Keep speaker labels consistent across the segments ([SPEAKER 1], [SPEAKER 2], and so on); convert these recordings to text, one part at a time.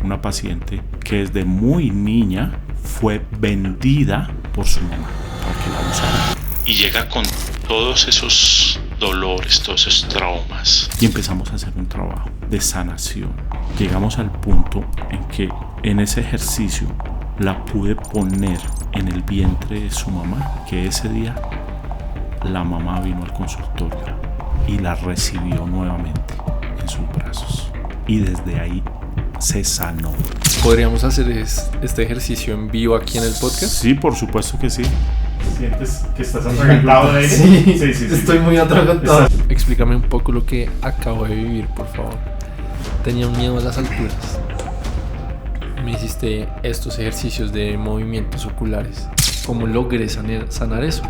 [SPEAKER 1] una paciente que desde muy niña fue vendida por su mamá para que la usara. Y llega con todos esos dolores, todos esos traumas. Y empezamos a hacer un trabajo de sanación. Llegamos al punto en que en ese ejercicio la pude poner en el vientre de su mamá, que ese día la mamá vino al consultorio y la recibió nuevamente en sus brazos. Y desde ahí se sanó.
[SPEAKER 2] ¿Podríamos hacer este ejercicio en vivo aquí en el podcast?
[SPEAKER 1] Sí, por supuesto que sí. ¿Sientes que estás atragantado de él?
[SPEAKER 2] Sí, estoy muy atragantado. Explícame un poco lo que acabo de vivir, por favor. Tenía un miedo a las alturas. Me hiciste estos ejercicios de movimientos oculares. ¿Cómo logré sanar eso?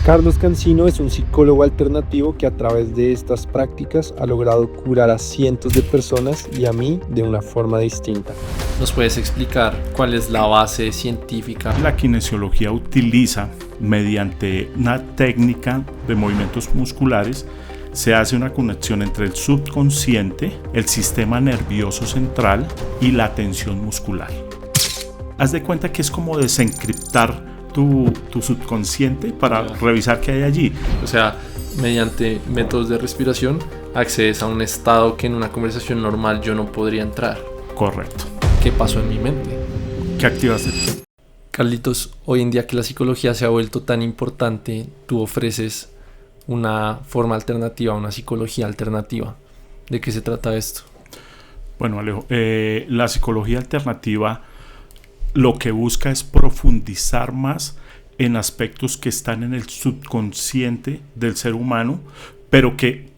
[SPEAKER 3] Carlos Cancino es un psicólogo alternativo que a través de estas prácticas ha logrado curar a cientos de personas y a mí de una forma distinta.
[SPEAKER 2] ¿Nos puedes explicar cuál es la base científica?
[SPEAKER 1] La kinesiología utiliza, mediante una técnica de movimientos musculares, se hace una conexión entre el subconsciente, el sistema nervioso central y la tensión muscular. Haz de cuenta que es como desencriptar tu subconsciente para revisar qué hay allí.
[SPEAKER 2] O sea, mediante métodos de respiración accedes a un estado que en una conversación normal yo no podría entrar.
[SPEAKER 1] Correcto.
[SPEAKER 2] ¿Qué pasó en mi mente?
[SPEAKER 1] ¿Qué activaste?
[SPEAKER 2] Carlitos, hoy en día que la psicología se ha vuelto tan importante, tú ofreces una forma alternativa, una psicología alternativa. ¿De qué se trata esto?
[SPEAKER 1] Bueno, Alejo, la psicología alternativa lo que busca es profundizar más en aspectos que están en el subconsciente del ser humano, pero que,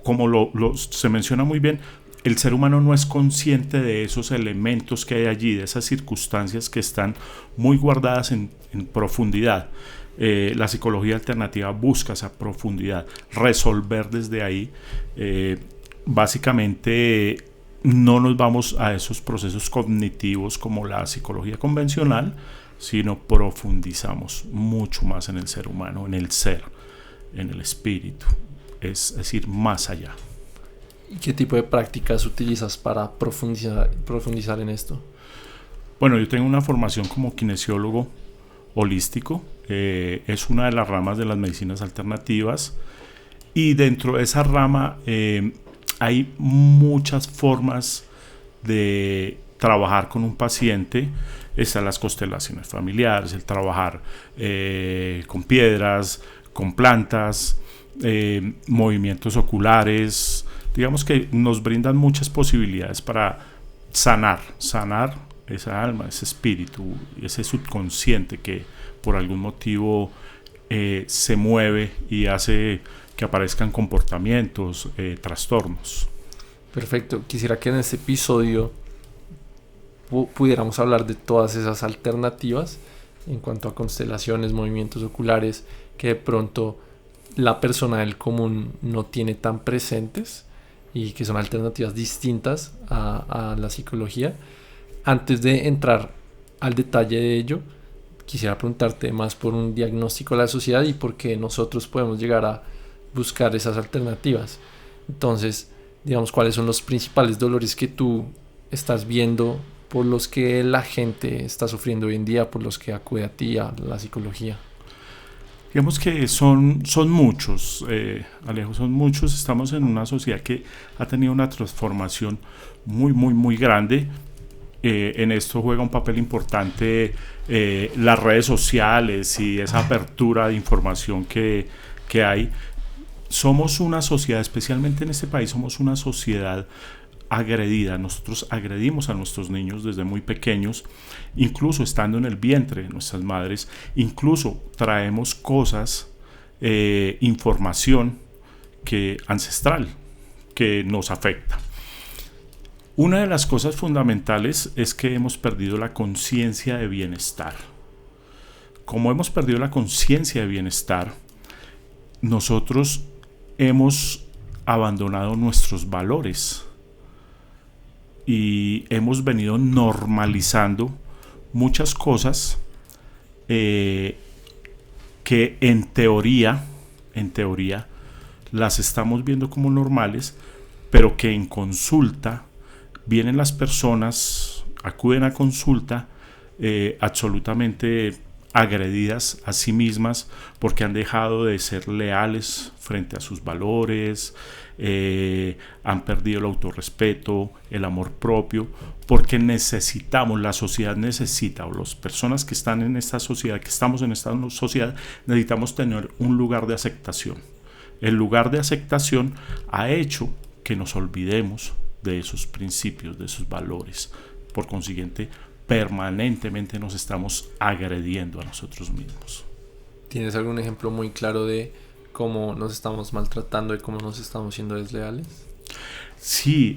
[SPEAKER 1] como se menciona muy bien, el ser humano no es consciente de esos elementos que hay allí, de esas circunstancias que están muy guardadas en profundidad. La psicología alternativa busca esa profundidad, resolver desde ahí. Básicamente no nos vamos a esos procesos cognitivos como la psicología convencional, sino profundizamos mucho más en el ser humano, en el ser, en el espíritu, es decir, más allá.
[SPEAKER 2] ¿Y qué tipo de prácticas utilizas para profundizar en esto?
[SPEAKER 1] Bueno, yo tengo una formación como kinesiólogo holístico, es una de las ramas de las medicinas alternativas, y dentro de esa rama hay muchas formas de trabajar con un paciente. Están las constelaciones familiares, el trabajar con piedras, con plantas, movimientos oculares. Digamos que nos brindan muchas posibilidades para sanar esa alma, ese espíritu, ese subconsciente que por algún motivo se mueve y hace que aparezcan comportamientos, trastornos.
[SPEAKER 2] Perfecto. Quisiera que en este episodio pudiéramos hablar de todas esas alternativas en cuanto a constelaciones, movimientos oculares, que de pronto la persona del común no tiene tan presentes y que son alternativas distintas a la psicología. Antes de entrar al detalle de ello, quisiera preguntarte más por un diagnóstico de la sociedad y por qué nosotros podemos llegar a buscar esas alternativas. Entonces, digamos, ¿cuáles son los principales dolores que tú estás viendo por los que la gente está sufriendo hoy en día, por los que acude a ti, a la psicología?
[SPEAKER 1] Digamos que son muchos, Alejo, son muchos. Estamos en una sociedad que ha tenido una transformación muy grande. En esto juega un papel importante las redes sociales y esa apertura de información que hay. Somos una sociedad, especialmente en este país, somos una sociedad agredida. Nosotros agredimos a nuestros niños desde muy pequeños, incluso estando en el vientre de nuestras madres. Incluso traemos cosas, información ancestral que nos afecta. Una de las cosas fundamentales es que hemos perdido la conciencia de bienestar. Como hemos perdido la conciencia de bienestar, nosotros hemos abandonado nuestros valores y hemos venido normalizando muchas cosas que en teoría las estamos viendo como normales, pero que en consulta vienen las personas, acuden a consulta absolutamente agredidas a sí mismas porque han dejado de ser leales frente a sus valores, han perdido el autorrespeto, el amor propio, porque necesitamos, la sociedad necesita, o las personas que están en esta sociedad, que estamos en esta sociedad, necesitamos tener un lugar de aceptación. El lugar de aceptación ha hecho que nos olvidemos de esos principios, de esos valores. Por consiguiente, permanentemente nos estamos agrediendo a nosotros mismos.
[SPEAKER 2] ¿Tienes algún ejemplo muy claro de cómo nos estamos maltratando y cómo nos estamos siendo desleales?
[SPEAKER 1] Sí,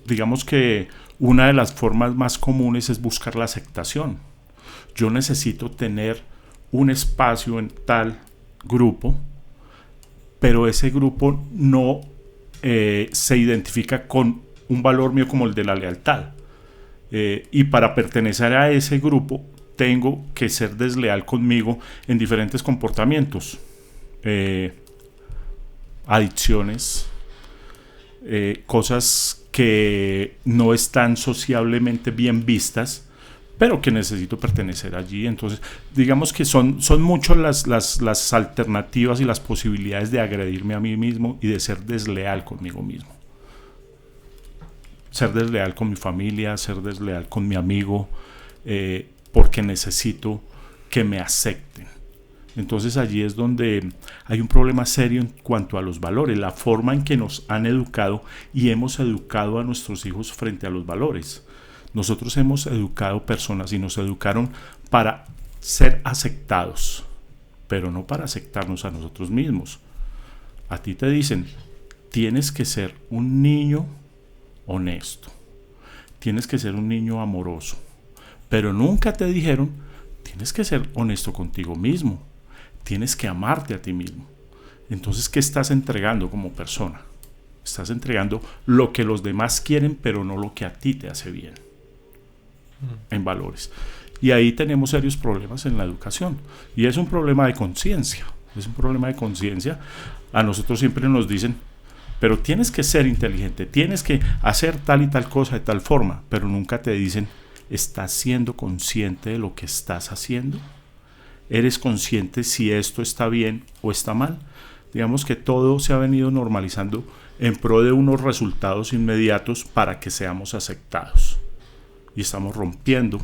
[SPEAKER 1] digamos que una de las formas más comunes es buscar la aceptación. Yo necesito tener un espacio en tal grupo, pero ese grupo no se identifica con un valor mío como el de la lealtad. Y para pertenecer a ese grupo tengo que ser desleal conmigo en diferentes comportamientos, adicciones, cosas que no están sociablemente bien vistas, pero que necesito pertenecer allí. Entonces, digamos que son muchas las alternativas y las posibilidades de agredirme a mí mismo y de ser desleal conmigo mismo. Ser desleal con mi familia, ser desleal con mi amigo, porque necesito que me acepten. Entonces allí es donde hay un problema serio en cuanto a los valores, la forma en que nos han educado y hemos educado a nuestros hijos frente a los valores. Nosotros hemos educado personas y nos educaron para ser aceptados, pero no para aceptarnos a nosotros mismos. A ti te dicen, tienes que ser un niño honesto, tienes que ser un niño amoroso, pero nunca te dijeron, tienes que ser honesto contigo mismo, tienes que amarte a ti mismo. Entonces, ¿qué estás entregando como persona? Estás entregando lo que los demás quieren, pero no lo que a ti te hace bien en valores. Y ahí tenemos serios problemas en la educación. Y es un problema de conciencia. Es un problema de conciencia. A nosotros siempre nos dicen, pero tienes que ser inteligente, tienes que hacer tal y tal cosa de tal forma, pero nunca te dicen, ¿estás siendo consciente de lo que estás haciendo? ¿Eres consciente si esto está bien o está mal? Digamos que todo se ha venido normalizando en pro de unos resultados inmediatos para que seamos aceptados. Y estamos rompiendo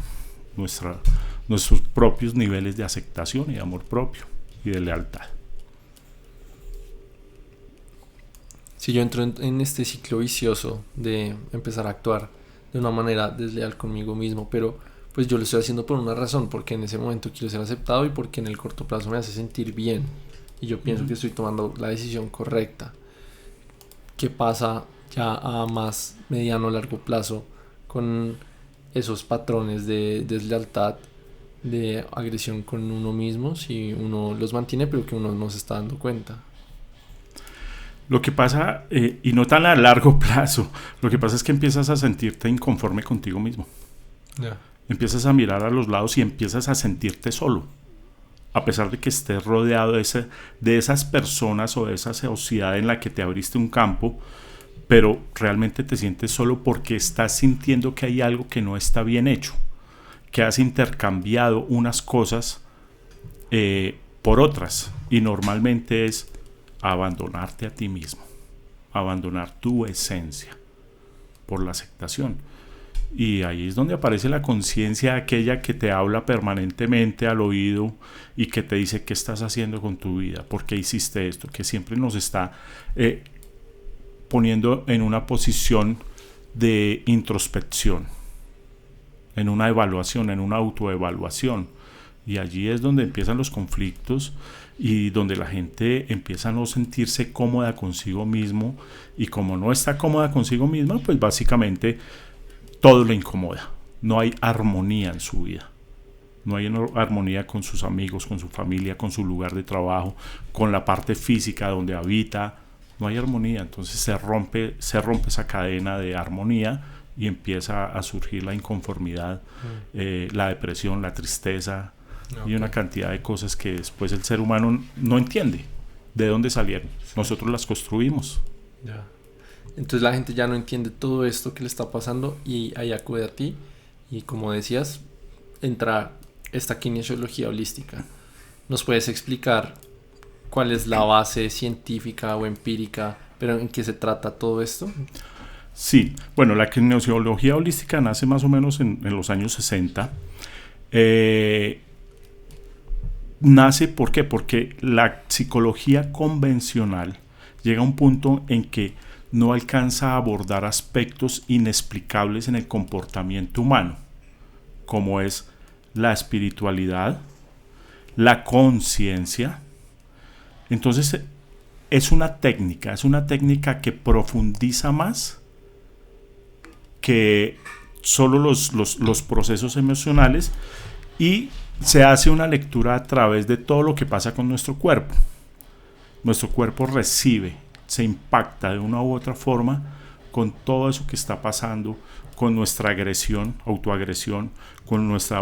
[SPEAKER 1] nuestros propios niveles de aceptación y de amor propio y de lealtad.
[SPEAKER 2] Si yo entro en este ciclo vicioso de empezar a actuar de una manera desleal conmigo mismo, pero pues yo lo estoy haciendo por una razón, porque en ese momento quiero ser aceptado y porque en el corto plazo me hace sentir bien y yo pienso que estoy tomando la decisión correcta. ¿Qué pasa ya a más mediano o largo plazo con esos patrones de deslealtad, de agresión con uno mismo, si uno los mantiene pero que uno no se está dando cuenta?
[SPEAKER 1] Lo que pasa, y no tan a largo plazo, lo que pasa es que empiezas a sentirte inconforme contigo mismo.
[SPEAKER 2] Yeah.
[SPEAKER 1] Empiezas a mirar a los lados y empiezas a sentirte solo. A pesar de que estés rodeado de esas personas o de esa sociedad en la que te abriste un campo, pero realmente te sientes solo porque estás sintiendo que hay algo que no está bien hecho, que has intercambiado unas cosas por otras, y normalmente es abandonarte a ti mismo, abandonar tu esencia por la aceptación. Y ahí es donde aparece la conciencia, aquella que te habla permanentemente al oído y que te dice qué estás haciendo con tu vida, por qué hiciste esto, que siempre nos está poniendo en una posición de introspección, en una evaluación, en una autoevaluación. Y allí es donde empiezan los conflictos y donde la gente empieza a no sentirse cómoda consigo mismo, y como no está cómoda consigo misma, pues básicamente todo le incomoda. No hay armonía en su vida. No hay armonía con sus amigos, con su familia, con su lugar de trabajo, con la parte física donde habita. No hay armonía. Entonces se rompe esa cadena de armonía y empieza a surgir la inconformidad, la depresión, la tristeza, y una cantidad de cosas que después el ser humano no entiende de dónde salieron. Nosotros las construimos.
[SPEAKER 2] Ya. Entonces la gente ya no entiende todo esto que le está pasando y ahí acude a ti. Y como decías, entra esta kinesiología holística. ¿Nos puedes explicar cuál es la base científica o empírica, pero en qué se trata todo esto?
[SPEAKER 1] Sí, bueno, la kinesiología holística nace más o menos en los años 60. Nace, ¿por qué? Porque la psicología convencional llega a un punto en que no alcanza a abordar aspectos inexplicables en el comportamiento humano, como es la espiritualidad, la conciencia. Entonces es una técnica que profundiza más que solo los procesos emocionales, y se hace una lectura a través de todo lo que pasa con nuestro cuerpo. Nuestro cuerpo recibe, se impacta de una u otra forma con todo eso que está pasando, con nuestra agresión, autoagresión, con nuestra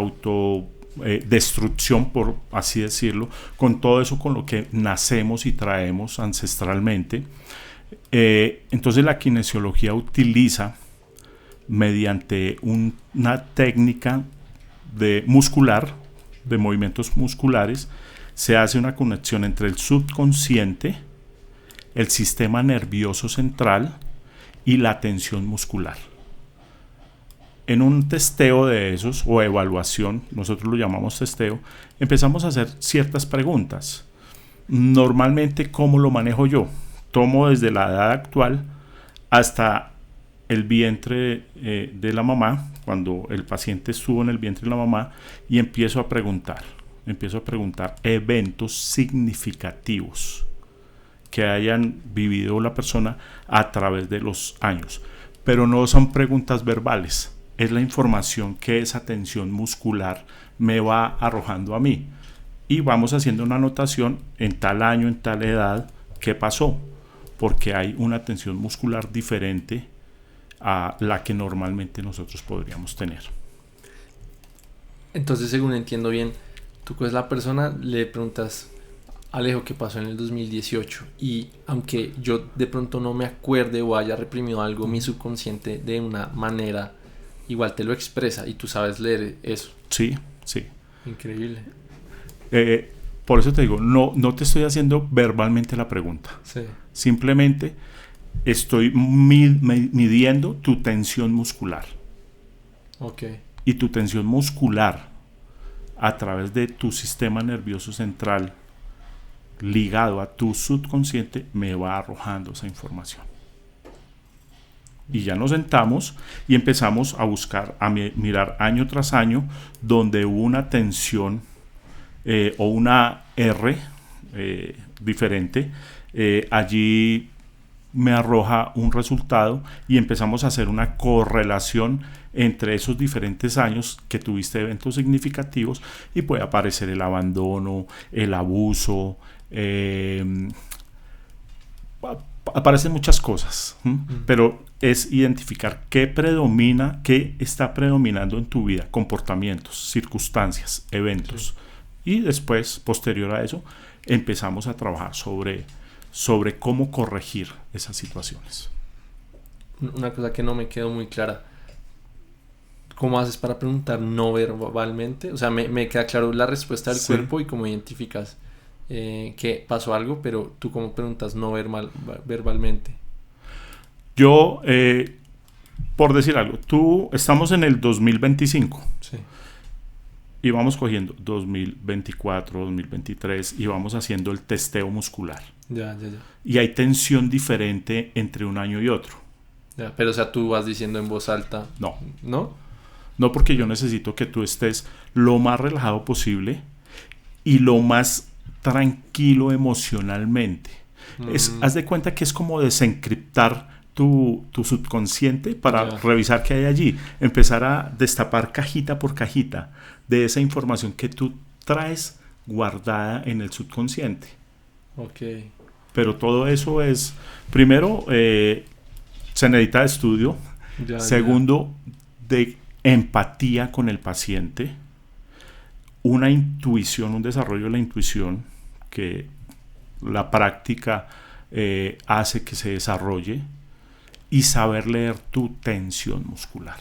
[SPEAKER 1] destrucción, por así decirlo, con todo eso con lo que nacemos y traemos ancestralmente. Entonces la kinesiología utiliza, mediante una técnica muscular, de movimientos musculares, se hace una conexión entre el subconsciente, el sistema nervioso central y la tensión muscular. En un testeo de esos, o evaluación, nosotros lo llamamos testeo, empezamos a hacer ciertas preguntas. Normalmente, ¿cómo lo manejo yo? Tomo desde la edad actual hasta el vientre de la mamá, cuando el paciente estuvo en el vientre de la mamá, y empiezo a preguntar eventos significativos que hayan vivido la persona a través de los años. Pero no son preguntas verbales, es la información que esa tensión muscular me va arrojando a mí. Y vamos haciendo una anotación en tal año, en tal edad, qué pasó, porque hay una tensión muscular diferente a la que normalmente nosotros podríamos tener.
[SPEAKER 2] Entonces, según entiendo bien, tú coges la persona, le preguntas, Alejo, ¿qué pasó en el 2018? Y aunque yo de pronto no me acuerde o haya reprimido algo, mi subconsciente de una manera igual te lo expresa y tú sabes leer eso.
[SPEAKER 1] Sí, sí.
[SPEAKER 2] Increíble.
[SPEAKER 1] Por eso te digo, no te estoy haciendo verbalmente la pregunta.
[SPEAKER 2] Sí.
[SPEAKER 1] Simplemente estoy midiendo tu tensión muscular.
[SPEAKER 2] Ok.
[SPEAKER 1] Y tu tensión muscular a través de tu sistema nervioso central ligado a tu subconsciente me va arrojando esa información. Y ya nos sentamos y empezamos a buscar, a mirar año tras año donde hubo una tensión o una R diferente. Allí me arroja un resultado y empezamos a hacer una correlación entre esos diferentes años que tuviste eventos significativos, y puede aparecer el abandono, el abuso, aparecen muchas cosas, pero es identificar qué predomina, qué está predominando en tu vida, comportamientos, circunstancias, eventos. Sí. Y después, posterior a eso, empezamos a trabajar sobre cómo corregir esas situaciones.
[SPEAKER 2] Una cosa que no me quedó muy clara, ¿cómo haces para preguntar no verbalmente? O sea, me queda claro la respuesta del cuerpo y cómo identificas que pasó algo, pero tú cómo preguntas no verbalmente.
[SPEAKER 1] Yo, por decir algo, estamos en el 2025.
[SPEAKER 2] Sí.
[SPEAKER 1] Y vamos cogiendo 2024, 2023 y vamos haciendo el testeo muscular.
[SPEAKER 2] Ya.
[SPEAKER 1] Y hay tensión diferente entre un año y otro.
[SPEAKER 2] Ya, pero o sea, tú vas diciendo en voz alta.
[SPEAKER 1] No.
[SPEAKER 2] ¿No?
[SPEAKER 1] No, porque yo necesito que tú estés lo más relajado posible y lo más tranquilo emocionalmente. Haz de cuenta que es como desencriptar tu subconsciente para revisar qué hay allí. Empezar a destapar cajita por cajita de esa información que tú traes guardada en el subconsciente.
[SPEAKER 2] Ok.
[SPEAKER 1] Pero todo eso es, primero, se necesita de estudio. Segundo, de empatía con el paciente. Una intuición, un desarrollo de la intuición que la práctica hace que se desarrolle. y saber leer tu tensión muscular.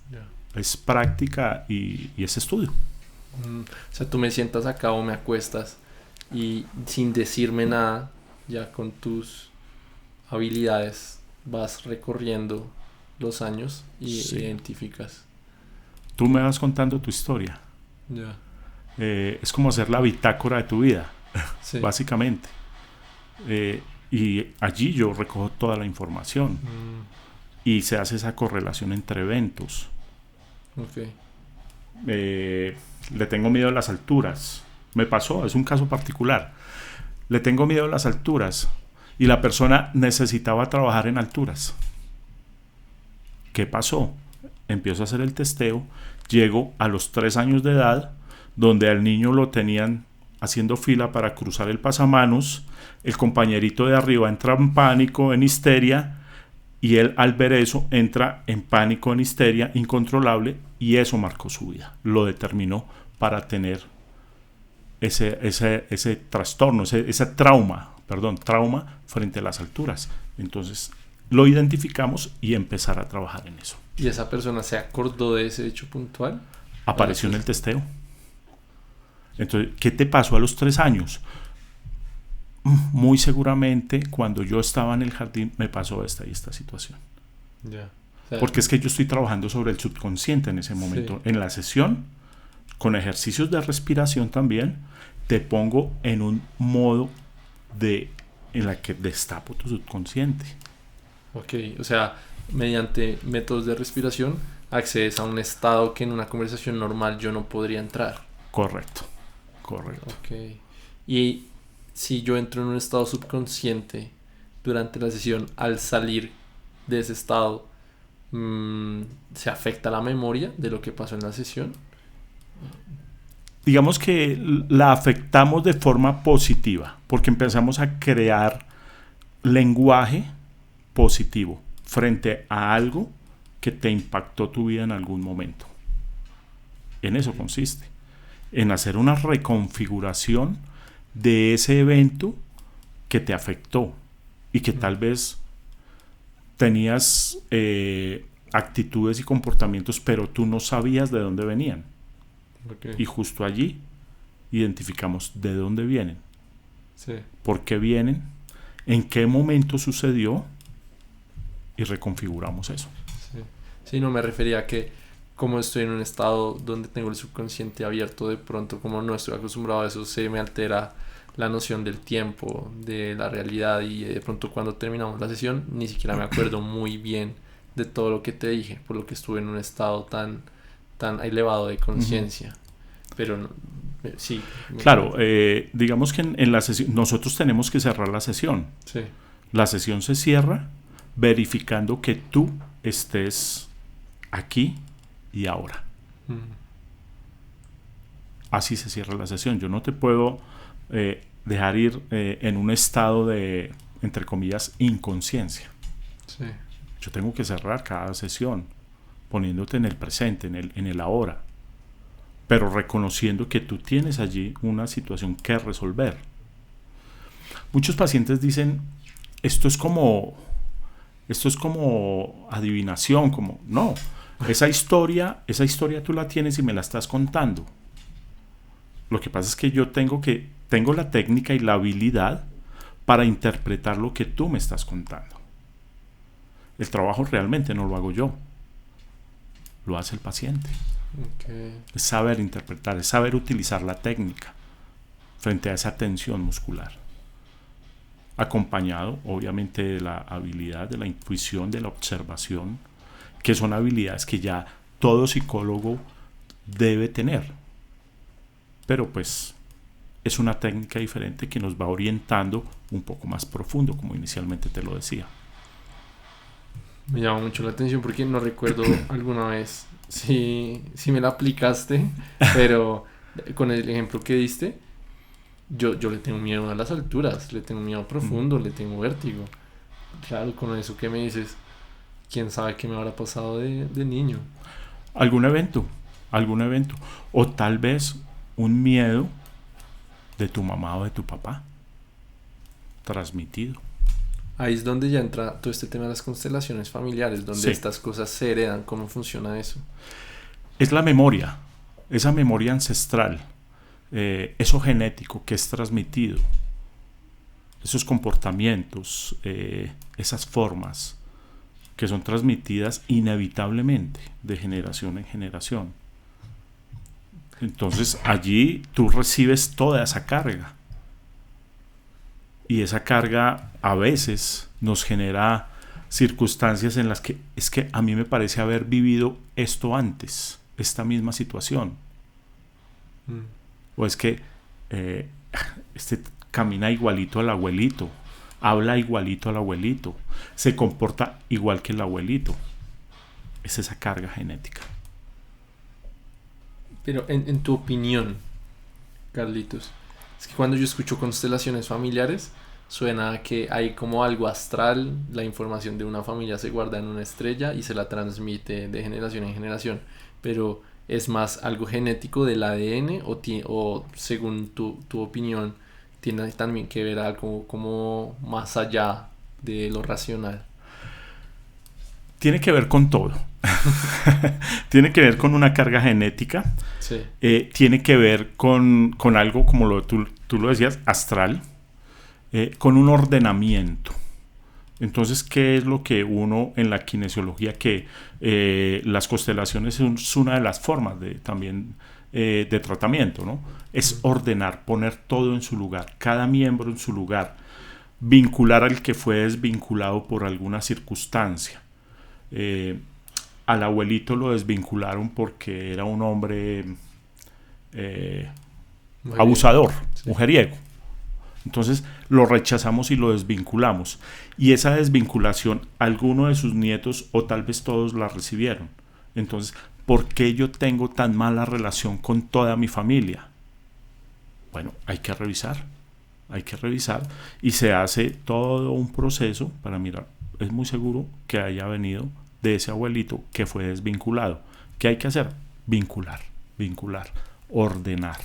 [SPEAKER 2] Ya.
[SPEAKER 1] Es práctica y es estudio.
[SPEAKER 2] O sea, tú me sientas acá o me acuestas y sin decirme nada, ya con tus habilidades vas recorriendo los años y
[SPEAKER 1] Sí.
[SPEAKER 2] identificas.
[SPEAKER 1] Tú me vas contando tu historia.
[SPEAKER 2] Ya.
[SPEAKER 1] Es como hacer la bitácora de tu vida,
[SPEAKER 2] Sí.
[SPEAKER 1] básicamente. Y allí yo recojo toda la información y se hace esa correlación entre eventos.
[SPEAKER 2] Ok.
[SPEAKER 1] Le tengo miedo a las alturas. Me pasó, es un caso particular. Le tengo miedo a las alturas y la persona necesitaba trabajar en alturas. ¿Qué pasó? Empiezo a hacer el testeo, llego a los 3 años de edad, donde al niño lo tenían haciendo fila para cruzar el pasamanos, el compañerito de arriba entra en pánico, en histeria, y él al ver eso entra en pánico, en histeria incontrolable, y eso marcó su vida, lo determinó para tener ese trastorno, ese trauma frente a las alturas. Entonces lo identificamos y empezar a trabajar en eso.
[SPEAKER 2] ¿Y esa persona se acordó de ese hecho puntual?
[SPEAKER 1] Apareció en el testeo. Entonces, ¿qué te pasó a los 3 años? Muy seguramente cuando yo estaba en el jardín me pasó esta y esta situación.
[SPEAKER 2] Ya. O sea,
[SPEAKER 1] Porque es que yo estoy trabajando sobre el subconsciente en ese momento.
[SPEAKER 2] Sí.
[SPEAKER 1] En la sesión, con ejercicios de respiración también, te pongo en un modo en la que destapo tu subconsciente.
[SPEAKER 2] Ok, o sea, mediante métodos de respiración accedes a un estado que en una conversación normal yo no podría entrar.
[SPEAKER 1] Correcto.
[SPEAKER 2] Ok. Y si yo entro en un estado subconsciente durante la sesión, al salir de ese estado, ¿se afecta la memoria de lo que pasó en la sesión?
[SPEAKER 1] Digamos que la afectamos de forma positiva, porque empezamos a crear lenguaje positivo frente a algo que te impactó tu vida en algún momento. En eso consiste, en hacer una reconfiguración de ese evento que te afectó y que tal vez tenías actitudes y comportamientos, pero tú no sabías de dónde venían.
[SPEAKER 2] Okay.
[SPEAKER 1] Y justo allí identificamos de dónde vienen,
[SPEAKER 2] Sí.
[SPEAKER 1] por qué vienen, en qué momento sucedió y reconfiguramos eso.
[SPEAKER 2] Sí, no me refería a que como estoy en un estado donde tengo el subconsciente abierto, de pronto como no estoy acostumbrado a eso, se me altera la noción del tiempo, de la realidad, y de pronto cuando terminamos la sesión ni siquiera me acuerdo muy bien de todo lo que te dije, por lo que estuve en un estado tan elevado de conciencia. Pero no, sí.
[SPEAKER 1] Claro, digamos que en la sesión nosotros tenemos que cerrar la sesión.
[SPEAKER 2] Sí.
[SPEAKER 1] La sesión se cierra verificando que tú estés aquí y ahora. Así se cierra la sesión. Yo no te puedo dejar ir en un estado de, entre comillas, inconsciencia.
[SPEAKER 2] Sí.
[SPEAKER 1] Yo tengo que cerrar cada sesión poniéndote en el presente, en el ahora, pero reconociendo que tú tienes allí una situación que resolver. Muchos pacientes dicen, esto es como adivinación, como no, esa historia tú la tienes y me la estás contando. Lo que pasa es que yo tengo la técnica y la habilidad para interpretar lo que tú me estás contando. El trabajo realmente no lo hago yo, lo hace el paciente.
[SPEAKER 2] Okay.
[SPEAKER 1] Es saber interpretar, es saber utilizar la técnica frente a esa tensión muscular, acompañado obviamente de la habilidad, de la intuición, de la observación, que son habilidades que ya todo psicólogo debe tener, pero pues es una técnica diferente que nos va orientando un poco más profundo, como inicialmente te lo decía.
[SPEAKER 2] Me llama mucho la atención porque no recuerdo alguna vez si me la aplicaste, pero con el ejemplo que diste, yo le tengo miedo a las alturas, le tengo miedo profundo, le tengo vértigo. Claro, con eso que me dices, quién sabe qué me habrá pasado de niño.
[SPEAKER 1] Algún evento, o tal vez un miedo de tu mamá o de tu papá transmitido.
[SPEAKER 2] Ahí es donde ya entra todo este tema de las constelaciones familiares, donde
[SPEAKER 1] Sí.
[SPEAKER 2] estas cosas se heredan. ¿Cómo funciona eso?
[SPEAKER 1] Es la memoria, esa memoria ancestral, eso genético que es transmitido, esos comportamientos, esas formas que son transmitidas inevitablemente de generación en generación. Entonces allí tú recibes toda esa carga. Y esa carga a veces nos genera circunstancias en las que es que a mí me parece haber vivido esto antes, esta misma situación. O es que eh, este camina igualito al abuelito, habla igualito al abuelito, se comporta igual que el abuelito. Es esa carga genética.
[SPEAKER 2] Pero en tu opinión, Carlitos, es que cuando yo escucho constelaciones familiares, suena a que hay como algo astral, la información de una familia se guarda en una estrella y se la transmite de generación en generación, pero es más algo genético del ADN o según tu opinión, tiene también que ver algo como más allá de lo racional.
[SPEAKER 1] Tiene que ver con todo. Tiene que ver con una carga genética.
[SPEAKER 2] Sí.
[SPEAKER 1] Tiene que ver con algo, como tú lo decías, astral, con un ordenamiento. Entonces, ¿qué es lo que uno en la kinesiología, que las constelaciones es una de las formas también de tratamiento, ¿no? Es ordenar, poner todo en su lugar, cada miembro en su lugar, vincular al que fue desvinculado por alguna circunstancia. Al abuelito lo desvincularon porque era un hombre abusador, sí, mujeriego. Entonces lo rechazamos y lo desvinculamos. Y esa desvinculación, alguno de sus nietos o tal vez todos la recibieron. Entonces, ¿por qué yo tengo tan mala relación con toda mi familia? Bueno, hay que revisar y se hace todo un proceso para mirar. Es muy seguro que haya venido de ese abuelito que fue desvinculado. ¿Qué hay que hacer? Vincular, ordenar.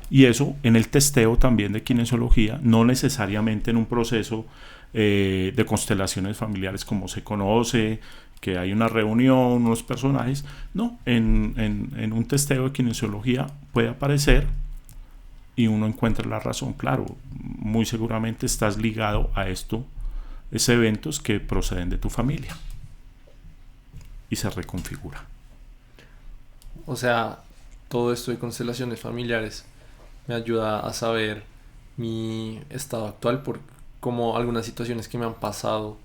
[SPEAKER 1] Y eso en el testeo también de kinesiología, no necesariamente en un proceso de constelaciones familiares como se conoce, que hay una reunión, unos personajes. No, en un testeo de kinesiología puede aparecer y uno encuentra la razón. Claro, muy seguramente estás ligado a esos eventos que proceden de tu familia y se reconfigura.
[SPEAKER 2] O sea, todo esto de constelaciones familiares me ayuda a saber mi estado actual, por como algunas situaciones que me han pasado,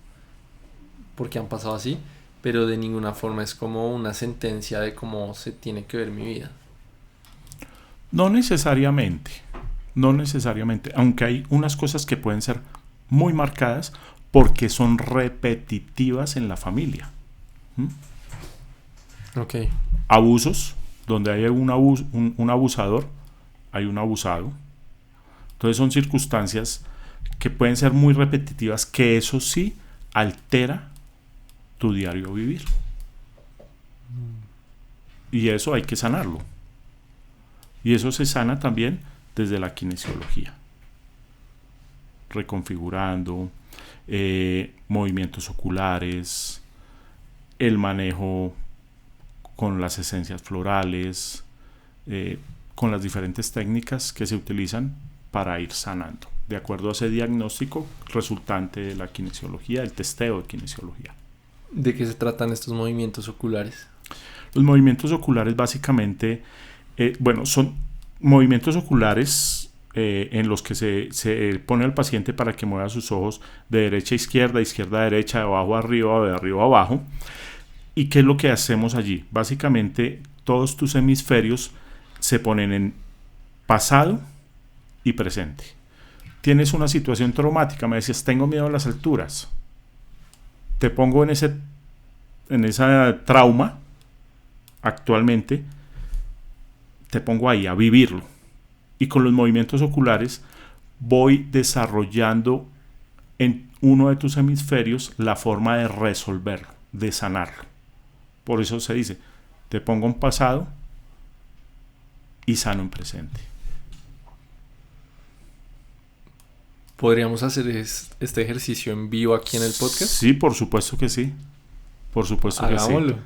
[SPEAKER 2] porque han pasado así, pero de ninguna forma es como una sentencia de cómo se tiene que ver mi vida.
[SPEAKER 1] No necesariamente, aunque hay unas cosas que pueden ser muy marcadas porque son repetitivas en la familia.
[SPEAKER 2] Okay.
[SPEAKER 1] Abusos, donde hay un abusador, hay un abusado. Entonces son circunstancias que pueden ser muy repetitivas, que eso sí altera tu diario vivir. Y eso hay que sanarlo. Y eso se sana también desde la kinesiología. Reconfigurando, movimientos oculares, el manejo con las esencias florales, con las diferentes técnicas que se utilizan para ir sanando, de acuerdo a ese diagnóstico resultante de la kinesiología, del testeo de kinesiología.
[SPEAKER 2] ¿De qué se tratan estos movimientos oculares?
[SPEAKER 1] Los movimientos oculares básicamente, son movimientos oculares en los que se pone al paciente para que mueva sus ojos de derecha a izquierda, izquierda a derecha, de abajo a arriba, de arriba a abajo. ¿Y qué es lo que hacemos allí? Básicamente todos tus hemisferios se ponen en pasado y presente. Tienes una situación traumática, me decías, tengo miedo a las alturas. Te pongo en esa trauma actualmente, te pongo ahí a vivirlo. Y con los movimientos oculares voy desarrollando en uno de tus hemisferios la forma de resolverlo, de sanarlo. Por eso se dice, te pongo en pasado y sano en presente.
[SPEAKER 2] ¿Podríamos hacer este ejercicio en vivo aquí en el podcast?
[SPEAKER 1] Sí, por supuesto que sí. Por supuesto que sí.
[SPEAKER 2] Hagámoslo.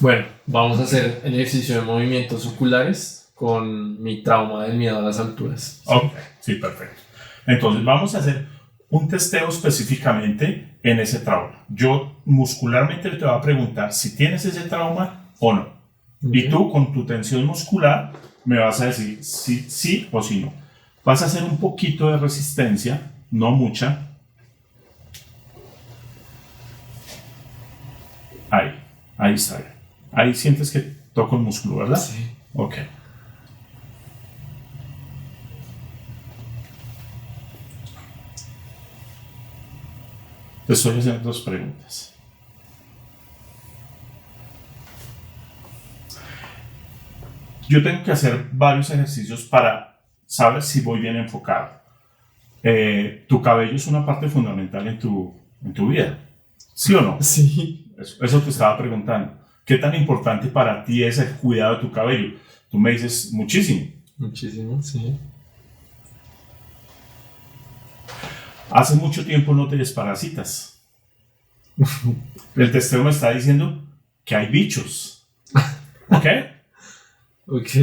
[SPEAKER 2] Bueno, vamos a hacer el ejercicio de movimientos oculares con mi trauma del miedo a las alturas.
[SPEAKER 1] Ok, sí, perfecto. Entonces vamos a hacer un testeo específicamente en ese trauma. Yo muscularmente te voy a preguntar si tienes ese trauma o no. Y tú con tu tensión muscular me vas a decir si sí o si no. Vas a hacer un poquito de resistencia, no mucha. Ahí está. Ahí sientes que toco el músculo, ¿verdad?
[SPEAKER 2] Sí.
[SPEAKER 1] Ok. Te estoy haciendo 2 preguntas. Yo tengo que hacer varios ejercicios para saber si voy bien enfocado. Tu cabello es una parte fundamental en tu vida, ¿sí o no?
[SPEAKER 2] Sí.
[SPEAKER 1] Eso te estaba preguntando. ¿Qué tan importante para ti es el cuidado de tu cabello? Tú me dices muchísimo.
[SPEAKER 2] Muchísimo, sí.
[SPEAKER 1] Hace mucho tiempo no te desparasitas. El testeo me está diciendo que hay bichos. ¿Ok?
[SPEAKER 2] Ok.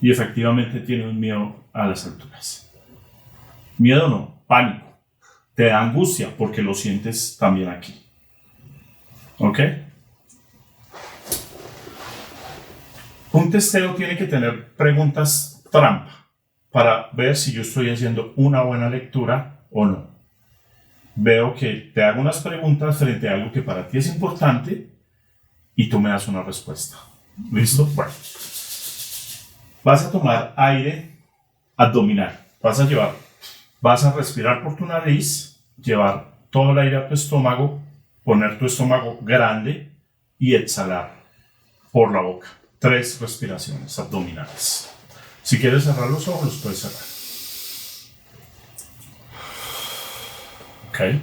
[SPEAKER 1] Y efectivamente tiene un miedo a las alturas. Miedo no, pánico. Te da angustia porque lo sientes también aquí. ¿Ok? Un testeo tiene que tener preguntas trampa para ver si yo estoy haciendo una buena lectura o no. Veo que te hago unas preguntas frente a algo que para ti es importante y tú me das una respuesta. ¿Listo? Bueno. Vas a tomar aire abdominal. Vas a respirar por tu nariz, llevar todo el aire a tu estómago, poner tu estómago grande y exhalar por la boca. 3 respiraciones abdominales. Si quieres cerrar los ojos, los puedes cerrar. Ok.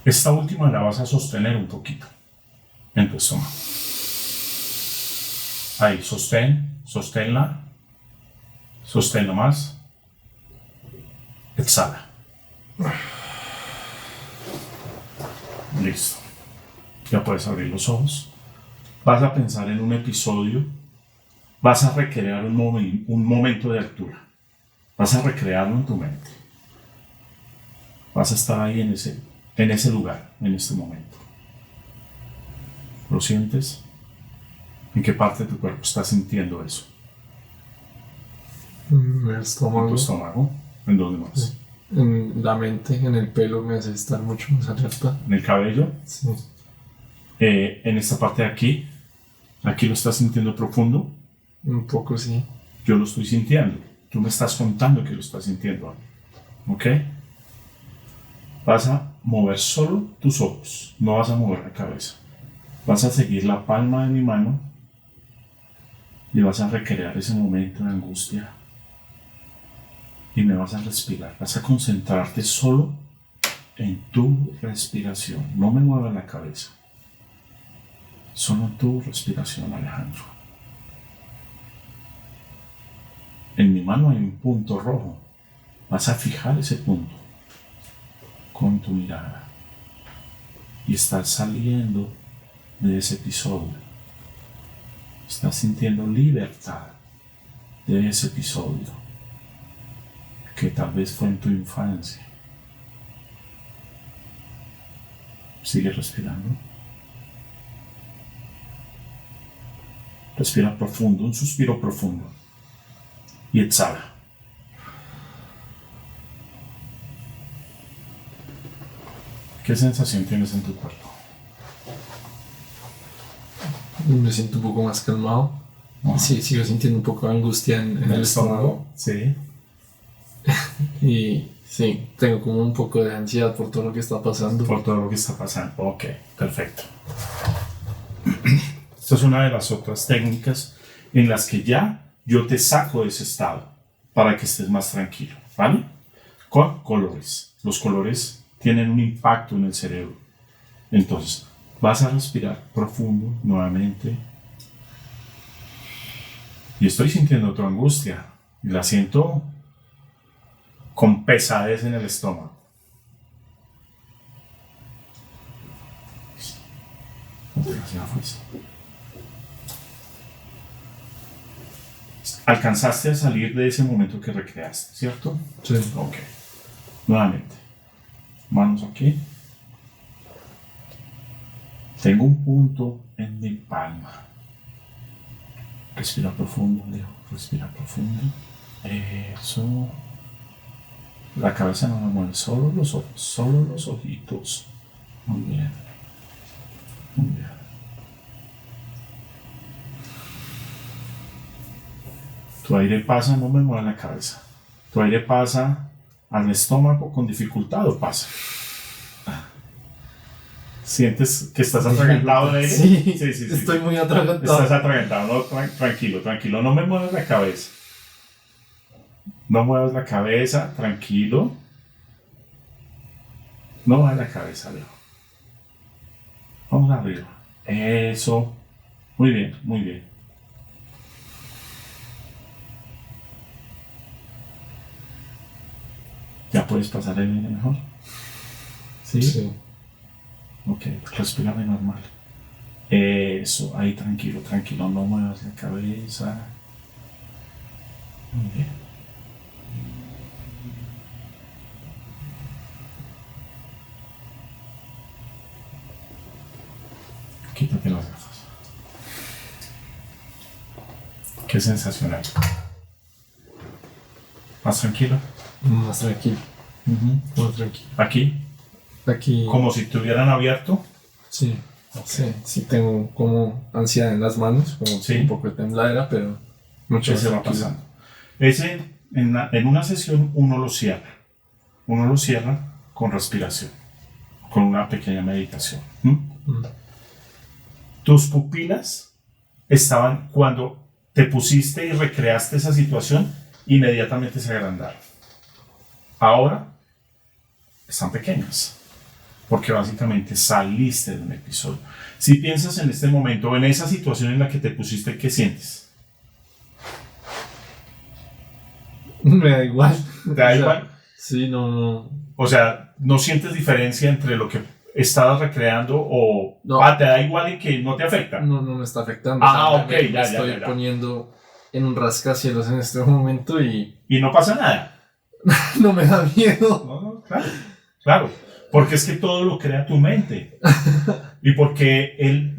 [SPEAKER 1] Esta última la vas a sostener un poquito en tu estómago. Ahí, sosténla más. Exhala. Listo. Ya puedes abrir los ojos. Vas a pensar en un episodio. Vas a recrear un momento de altura. Vas a recrearlo en tu mente. Vas a estar ahí en ese lugar, en este momento. ¿Lo sientes? ¿En qué parte de tu cuerpo estás sintiendo eso?
[SPEAKER 2] En el estómago.
[SPEAKER 1] ¿En tu estómago? ¿En dónde más?
[SPEAKER 2] En la mente, en el pelo me hace estar mucho más alerta.
[SPEAKER 1] ¿En el cabello?
[SPEAKER 2] Sí.
[SPEAKER 1] En esta parte de aquí. ¿Aquí lo estás sintiendo profundo?
[SPEAKER 2] Un poco sí.
[SPEAKER 1] Yo lo estoy sintiendo. Tú me estás contando que lo estás sintiendo. ¿Ok? Vas a mover solo tus ojos. No vas a mover la cabeza. Vas a seguir la palma de mi mano y vas a recrear ese momento de angustia. Y me vas a respirar. Vas a concentrarte solo en tu respiración. No me muevas la cabeza. Solo en tu respiración, Alejandro. En mi mano hay un punto rojo. Vas a fijar ese punto con tu mirada. Y estás saliendo de ese episodio. Estás sintiendo libertad de ese episodio que tal vez fue en tu infancia. Sigue respirando. Respira profundo, un suspiro profundo. Y exhala. ¿Qué sensación tienes en tu cuerpo?
[SPEAKER 2] Me siento un poco más calmado.
[SPEAKER 1] Ajá.
[SPEAKER 2] Sí, sigo sintiendo un poco de angustia en el estómago.
[SPEAKER 1] Sí.
[SPEAKER 2] Y sí, tengo como un poco de ansiedad por todo lo que está pasando.
[SPEAKER 1] Por todo lo que está pasando. Ok, perfecto. Esta es una de las otras técnicas en las que ya yo te saco de ese estado para que estés más tranquilo, ¿vale? Con colores. Los colores tienen un impacto en el cerebro Entonces, vas a respirar profundo nuevamente. Y estoy sintiendo tu angustia. Y la siento con pesadez en el estómago. Alcanzaste a salir de ese momento que recreaste, ¿cierto?
[SPEAKER 2] Sí.
[SPEAKER 1] Ok. Nuevamente. Manos aquí. Tengo un punto en mi palma. Respira profundo, Leo. Respira profundo. Eso. La cabeza no me mueve, solo los ojos, solo los ojitos. Muy bien. Muy bien. Tu aire pasa, no me mueve la cabeza. Tu aire pasa al estómago con dificultad o pasa. ¿Sientes que estás atragantado de aire?
[SPEAKER 2] Sí, estoy muy atragantado.
[SPEAKER 1] Estás atragantado, no, tranquilo, tranquilo, no me muevas la cabeza. No muevas la cabeza, tranquilo. No muevas la cabeza, Leo. Vamos arriba. Eso. Muy bien, muy bien. ¿Ya puedes pasar el aire mejor? ¿Sí?
[SPEAKER 2] Sí.
[SPEAKER 1] Ok, respírame normal. Eso, ahí tranquilo, tranquilo, no muevas la cabeza. Muy bien. Quítate las gafas. Qué sensación hay. ¿Más tranquilo?
[SPEAKER 2] Más tranquilo. Más tranquilo.
[SPEAKER 1] ¿Aquí?
[SPEAKER 2] Aquí.
[SPEAKER 1] ¿Como si te hubieran abierto?
[SPEAKER 2] Sí. Okay. Sí, tengo como ansiedad en las manos, como
[SPEAKER 1] sí,
[SPEAKER 2] un poco de tembladera, pero mucho
[SPEAKER 1] se va pasando. Ese, en una sesión uno lo cierra. Uno lo cierra con respiración, con una pequeña meditación. Tus pupilas estaban, cuando te pusiste y recreaste esa situación, inmediatamente se agrandaron. Ahora están pequeñas, porque básicamente saliste de un episodio. Si piensas en este momento, en esa situación en la que te pusiste, ¿qué sientes?
[SPEAKER 2] Me da igual.
[SPEAKER 1] ¿Te da igual?
[SPEAKER 2] Sí, no.
[SPEAKER 1] O sea, ¿no sientes diferencia entre lo que estabas recreando o
[SPEAKER 2] no,
[SPEAKER 1] te da igual y que no te afecta?
[SPEAKER 2] No me está afectando.
[SPEAKER 1] Ok,
[SPEAKER 2] me estoy poniendo en un rascacielos en este momento y
[SPEAKER 1] no pasa nada.
[SPEAKER 2] No me da miedo.
[SPEAKER 1] No, claro. Porque es que todo lo crea tu mente. Y porque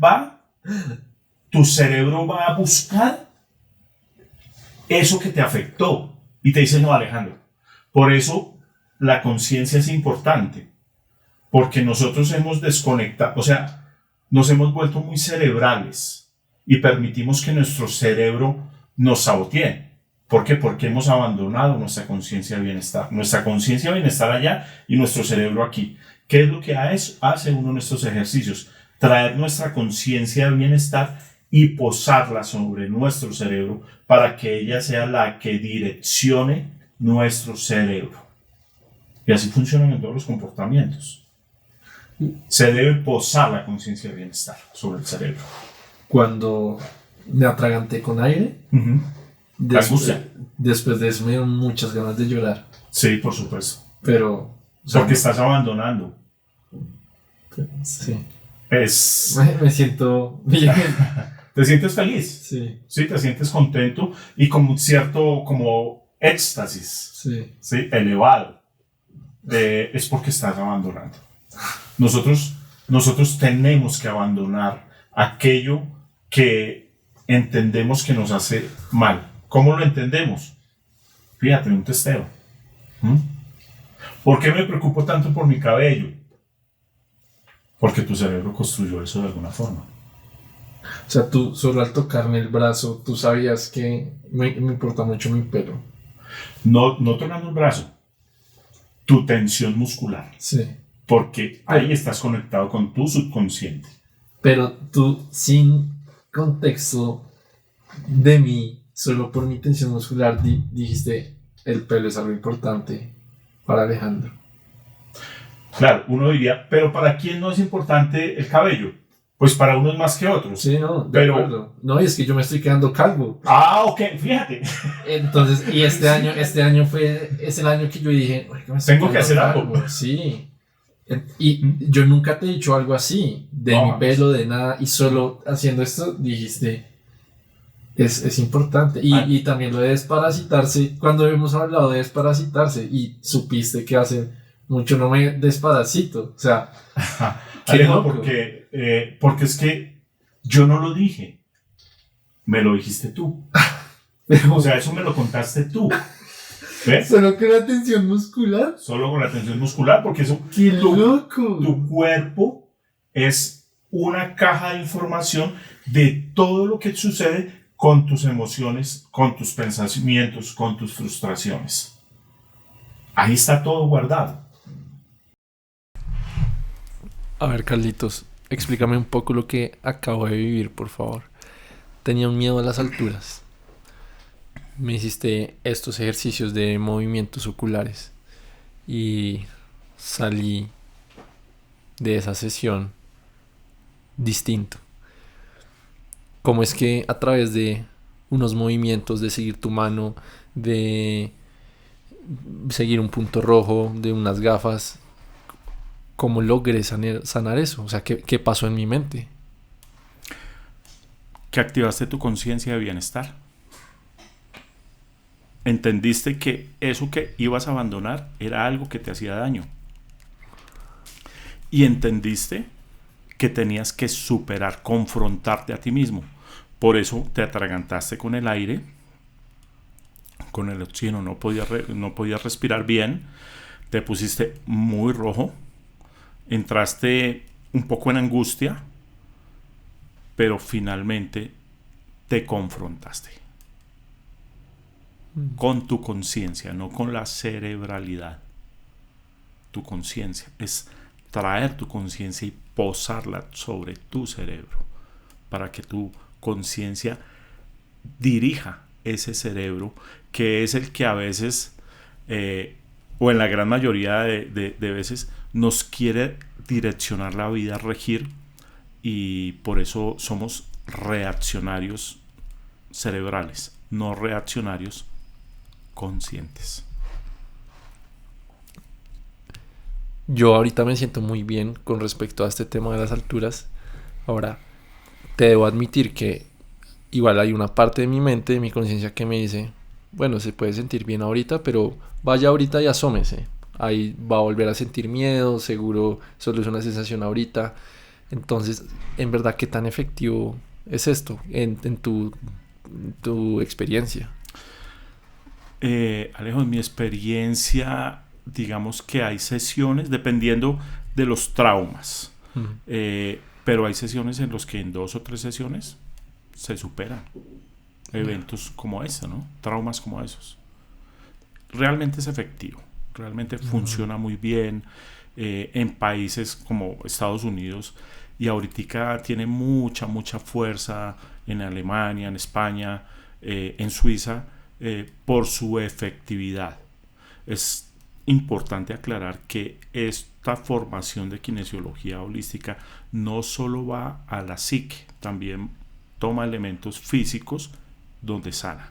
[SPEAKER 1] tu cerebro va a buscar eso que te afectó. Y te dice, no, Alejandro. Por eso la conciencia es importante. Porque nosotros hemos desconectado, o sea, nos hemos vuelto muy cerebrales. Y permitimos que nuestro cerebro nos sabotee. ¿Por qué? Porque hemos abandonado nuestra conciencia de bienestar. Nuestra conciencia de bienestar allá y nuestro cerebro aquí. ¿Qué es lo que hace uno de estos ejercicios? Traer nuestra conciencia de bienestar y posarla sobre nuestro cerebro para que ella sea la que direccione nuestro cerebro. Y así funcionan en todos los comportamientos. Se debe posar la conciencia de bienestar sobre el cerebro.
[SPEAKER 2] Cuando me atraganté con aire, después de eso me dieron muchas ganas de llorar.
[SPEAKER 1] Sí, por supuesto.
[SPEAKER 2] Pero...
[SPEAKER 1] Porque estás abandonando.
[SPEAKER 2] Sí.
[SPEAKER 1] Me
[SPEAKER 2] siento bien.
[SPEAKER 1] ¿Te sientes feliz?
[SPEAKER 2] Sí.
[SPEAKER 1] Sí, te sientes contento y con un cierto como éxtasis.
[SPEAKER 2] Sí.
[SPEAKER 1] Sí, elevado. Es porque estás abandonando. Nosotros tenemos que abandonar aquello que entendemos que nos hace mal. ¿Cómo lo entendemos? Fíjate, un testeo. ¿Por qué me preocupo tanto por mi cabello? Porque tu cerebro construyó eso de alguna forma.
[SPEAKER 2] O sea, tú solo al tocarme el brazo, tú sabías que me importa mucho mi pelo.
[SPEAKER 1] No tocando el brazo. Tu tensión muscular.
[SPEAKER 2] Sí.
[SPEAKER 1] Porque ahí estás conectado con tu subconsciente.
[SPEAKER 2] Pero tú, sin contexto de mí, solo por mi tensión muscular, dijiste, el pelo es algo importante para Alejandro.
[SPEAKER 1] Claro, uno diría, pero ¿para quién no es importante el cabello? Pues para unos más que otros.
[SPEAKER 2] Sí, no, de
[SPEAKER 1] pero
[SPEAKER 2] acuerdo. No, y es que yo me estoy quedando calvo.
[SPEAKER 1] Ok, fíjate.
[SPEAKER 2] Entonces, y este año es el año que yo dije, "Oye, que me estoy
[SPEAKER 1] Tengo que
[SPEAKER 2] quedando
[SPEAKER 1] hacer
[SPEAKER 2] calvo".
[SPEAKER 1] algo.
[SPEAKER 2] Sí. Y yo nunca te he dicho algo así, de mi pelo, de nada, y solo haciendo esto dijiste, es importante. Y también lo de desparasitarse, cuando hemos hablado de desparasitarse, y supiste que hace mucho no me desparasito, o sea, qué
[SPEAKER 1] Alejo,
[SPEAKER 2] loco.
[SPEAKER 1] porque es que yo no lo dije, me lo dijiste tú.
[SPEAKER 2] Pero,
[SPEAKER 1] O sea, eso me lo contaste tú. ¿Ves?
[SPEAKER 2] solo que la tensión muscular.
[SPEAKER 1] Solo con la tensión muscular, porque eso,
[SPEAKER 2] ¡Qué loco!
[SPEAKER 1] tu cuerpo es una caja de información de todo lo que sucede con tus emociones, con tus pensamientos, con tus frustraciones. Ahí está todo guardado.
[SPEAKER 2] A ver, Carlitos, explícame un poco lo que acabo de vivir, por favor. Tenía un miedo a las alturas. Me hiciste estos ejercicios de movimientos oculares y salí de esa sesión distinto. ¿Cómo es que a través de unos movimientos, de seguir tu mano, de seguir un punto rojo, de unas gafas, cómo logré sanar eso? O sea, ¿qué pasó en mi mente?
[SPEAKER 1] Que activaste tu conciencia de bienestar. Entendiste que eso que ibas a abandonar era algo que te hacía daño. Y entendiste que tenías que superar, confrontarte a ti mismo. Por eso te atragantaste con el aire, con el oxígeno, no podías respirar bien, te pusiste muy rojo, entraste un poco en angustia, pero finalmente te confrontaste con tu conciencia, no con la cerebralidad. Tu conciencia es traer tu conciencia y posarla sobre tu cerebro para que tu conciencia dirija ese cerebro, que es el que a veces o en la gran mayoría de veces nos quiere direccionar la vida, regir, y por eso somos reaccionarios cerebrales, no reaccionarios conscientes.
[SPEAKER 2] Yo ahorita me siento muy bien con respecto a este tema de las alturas. Ahora, te debo admitir que igual hay una parte de mi mente, de mi conciencia que me dice, bueno, se puede sentir bien ahorita, pero vaya ahorita y asómese. Ahí va a volver a sentir miedo, seguro solo es una sensación ahorita. Entonces, en verdad, ¿qué tan efectivo es esto en tu experiencia?
[SPEAKER 1] Alejo, en mi experiencia, digamos que hay sesiones, dependiendo de los traumas, pero hay sesiones en los que en 2 o 3 sesiones se superan eventos como ese, ¿no? Traumas como esos. Realmente es efectivo, realmente funciona muy bien en países como Estados Unidos, y ahorita tiene mucha fuerza en Alemania, en España, en Suiza, por su efectividad. Es importante aclarar que esta formación de kinesiología holística no solo va a la psique, también toma elementos físicos donde sana,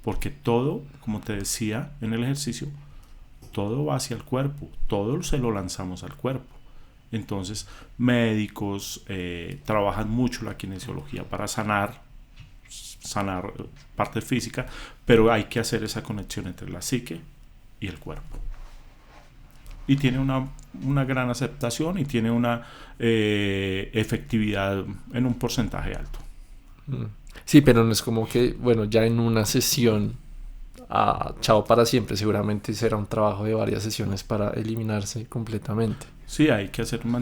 [SPEAKER 1] porque todo, como te decía en el ejercicio, todo va hacia el cuerpo, todo se lo lanzamos al cuerpo. Entonces, médicos trabajan mucho la kinesiología para sanar parte física, pero hay que hacer esa conexión entre la psique y el cuerpo. Y tiene una gran aceptación y tiene una efectividad en un porcentaje alto.
[SPEAKER 2] Sí, pero no es como que, bueno, ya en una sesión, chao para siempre. Seguramente será un trabajo de varias sesiones para eliminarse completamente.
[SPEAKER 1] Sí, hay que hacer un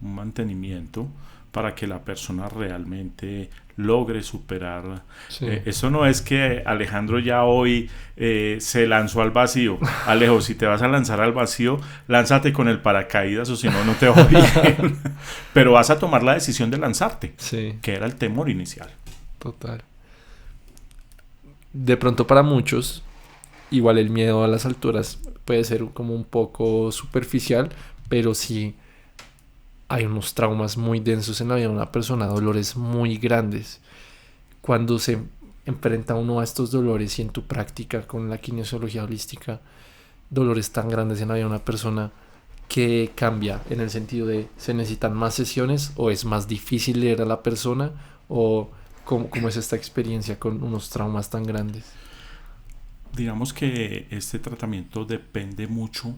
[SPEAKER 1] mantenimiento para que la persona realmente logre superar.
[SPEAKER 2] Sí.
[SPEAKER 1] Eso no es que Alejandro ya hoy se lanzó al vacío. Alejo, si te vas a lanzar al vacío, lánzate con el paracaídas, o si no, no te va bien. Pero vas a tomar la decisión de lanzarte,
[SPEAKER 2] Sí,
[SPEAKER 1] que era el temor inicial.
[SPEAKER 2] total. De pronto para muchos, igual el miedo a las alturas puede ser como un poco superficial, pero sí hay unos traumas muy densos en la vida de una persona, dolores muy grandes. Cuando se enfrenta uno a estos dolores y en tu práctica con la kinesiología holística, dolores tan grandes en la vida de una persona, ¿qué cambia en el sentido de se necesitan más sesiones o es más difícil leer a la persona o cómo es esta experiencia con unos traumas tan grandes?
[SPEAKER 1] Digamos que este tratamiento depende mucho.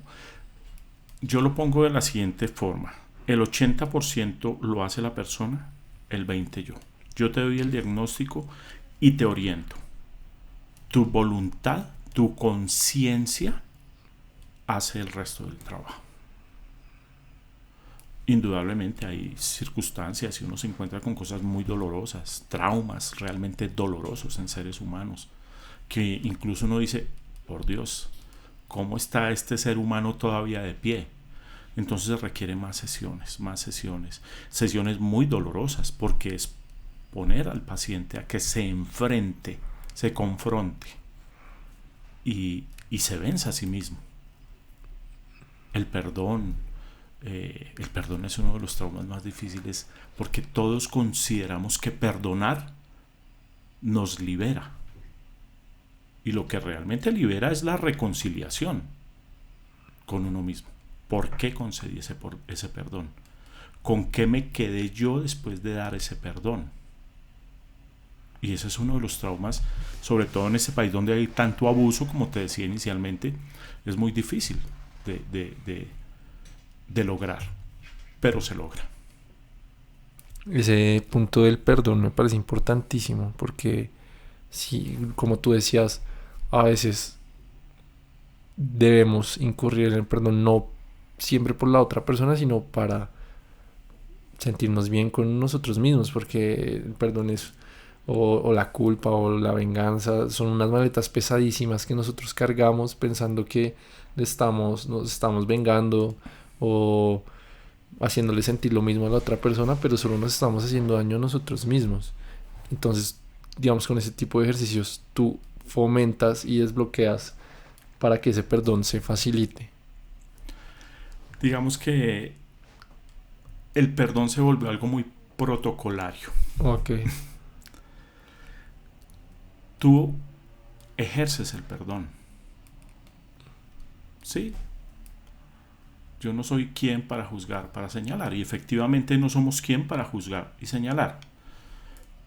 [SPEAKER 1] Yo lo pongo de la siguiente forma. El 80% lo hace la persona, el 20% yo. Yo te doy el diagnóstico y te oriento. Tu voluntad, tu conciencia hace el resto del trabajo. Indudablemente hay circunstancias y uno se encuentra con cosas muy dolorosas, traumas realmente dolorosos en seres humanos, que incluso uno dice, por Dios, ¿cómo está este ser humano todavía de pie? Entonces se requiere más sesiones muy dolorosas, porque es poner al paciente a que se enfrente, se confronte y se venza a sí mismo. El perdón es uno de los traumas más difíciles, porque todos consideramos que perdonar nos libera, y lo que realmente libera es la reconciliación con uno mismo. ¿Por qué concedí ese perdón? ¿Con qué me quedé yo después de dar ese perdón? Y ese es uno de los traumas, sobre todo en este país donde hay tanto abuso, como te decía inicialmente, es muy difícil de lograr, pero se logra.
[SPEAKER 2] Ese punto del perdón me parece importantísimo porque, sí, como tú decías, a veces debemos incurrir en el perdón no siempre por la otra persona, sino para sentirnos bien con nosotros mismos, porque el perdón es o la culpa o la venganza, son unas maletas pesadísimas que nosotros cargamos pensando que nos estamos vengando o haciéndole sentir lo mismo a la otra persona, pero solo nos estamos haciendo daño a nosotros mismos. Entonces, digamos, con ese tipo de ejercicios tú fomentas y desbloqueas para que ese perdón se facilite.
[SPEAKER 1] Digamos que el perdón se volvió algo muy protocolario.
[SPEAKER 2] Ok.
[SPEAKER 1] Tú ejerces el perdón. Sí. Yo no soy quien para juzgar, para señalar. Y efectivamente no somos quien para juzgar y señalar.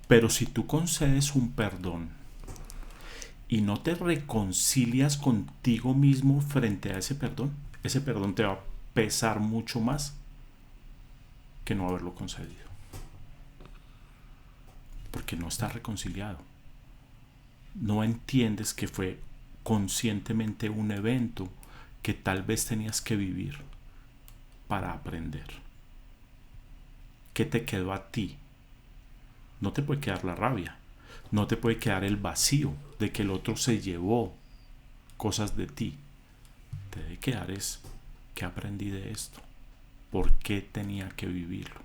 [SPEAKER 1] Pero si tú concedes un perdón y no te reconcilias contigo mismo frente a ese perdón te va a pesar mucho más que no haberlo concedido. Porque no estás reconciliado. No entiendes que fue conscientemente un evento que tal vez tenías que vivir para aprender. ¿Qué te quedó a ti? No te puede quedar la rabia, no te puede quedar el vacío de que el otro se llevó cosas de ti. Te debe quedar es ¿qué aprendí de esto? ¿Por qué tenía que vivirlo?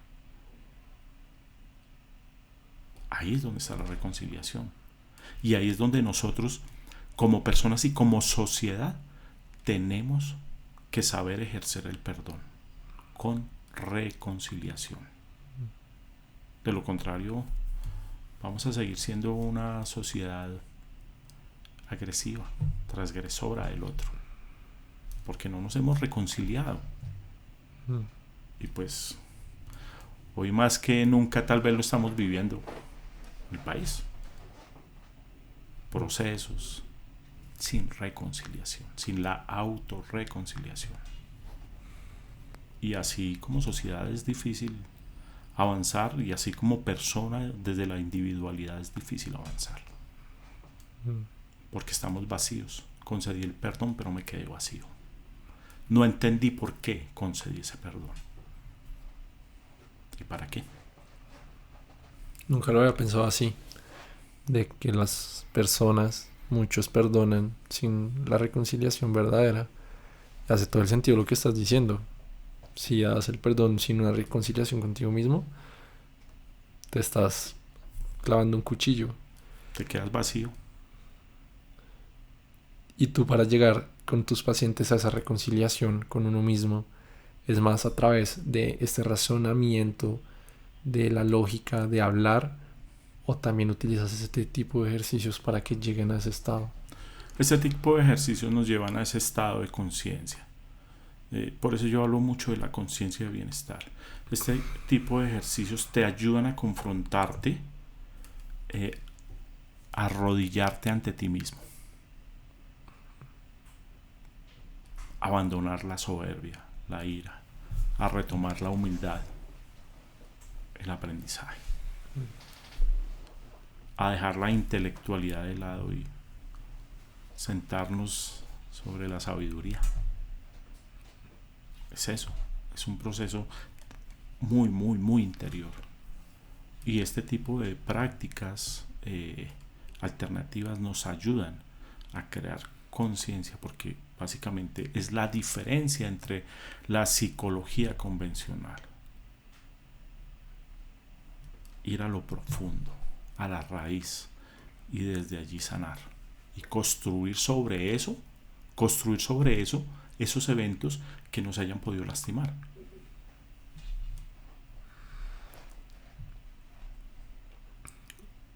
[SPEAKER 1] Ahí es donde está la reconciliación. Y ahí es donde nosotros, como personas y como sociedad, tenemos que saber ejercer el perdón con reconciliación. De lo contrario, vamos a seguir siendo una sociedad agresiva, transgresora del otro, porque no nos hemos reconciliado. Y pues hoy más que nunca tal vez lo estamos viviendo en el país. Procesos sin reconciliación, sin la autorreconciliación. Y así como sociedad es difícil avanzar, y así como persona desde la individualidad es difícil avanzar. Porque estamos vacíos. Concedí el perdón, pero me quedé vacío. No entendí por qué concedí ese perdón. ¿Y para qué?
[SPEAKER 2] Nunca lo había pensado así, de que las personas, muchos perdonan sin la reconciliación verdadera. Hace todo el sentido lo que estás diciendo. Si das el perdón sin una reconciliación contigo mismo, te estás clavando un cuchillo.
[SPEAKER 1] Te quedas vacío.
[SPEAKER 2] Y tú, para llegar con tus pacientes a esa reconciliación con uno mismo, es más a través de este razonamiento, de la lógica, de hablar, o también utilizas este tipo de ejercicios para que lleguen a ese estado.
[SPEAKER 1] Este tipo de ejercicios nos llevan a ese estado de conciencia. Por eso yo hablo mucho de la conciencia de bienestar. Este tipo de ejercicios te ayudan a confrontarte, a arrodillarte ante ti mismo, abandonar la soberbia, la ira, a retomar la humildad, el aprendizaje, a dejar la intelectualidad de lado y sentarnos sobre la sabiduría. Es eso, es un proceso muy, muy, muy interior. Y este tipo de prácticas alternativas nos ayudan a crear conciencia, porque básicamente es la diferencia entre la psicología convencional. Ir a lo profundo, a la raíz, y desde allí sanar. Y construir sobre eso esos eventos que nos hayan podido lastimar.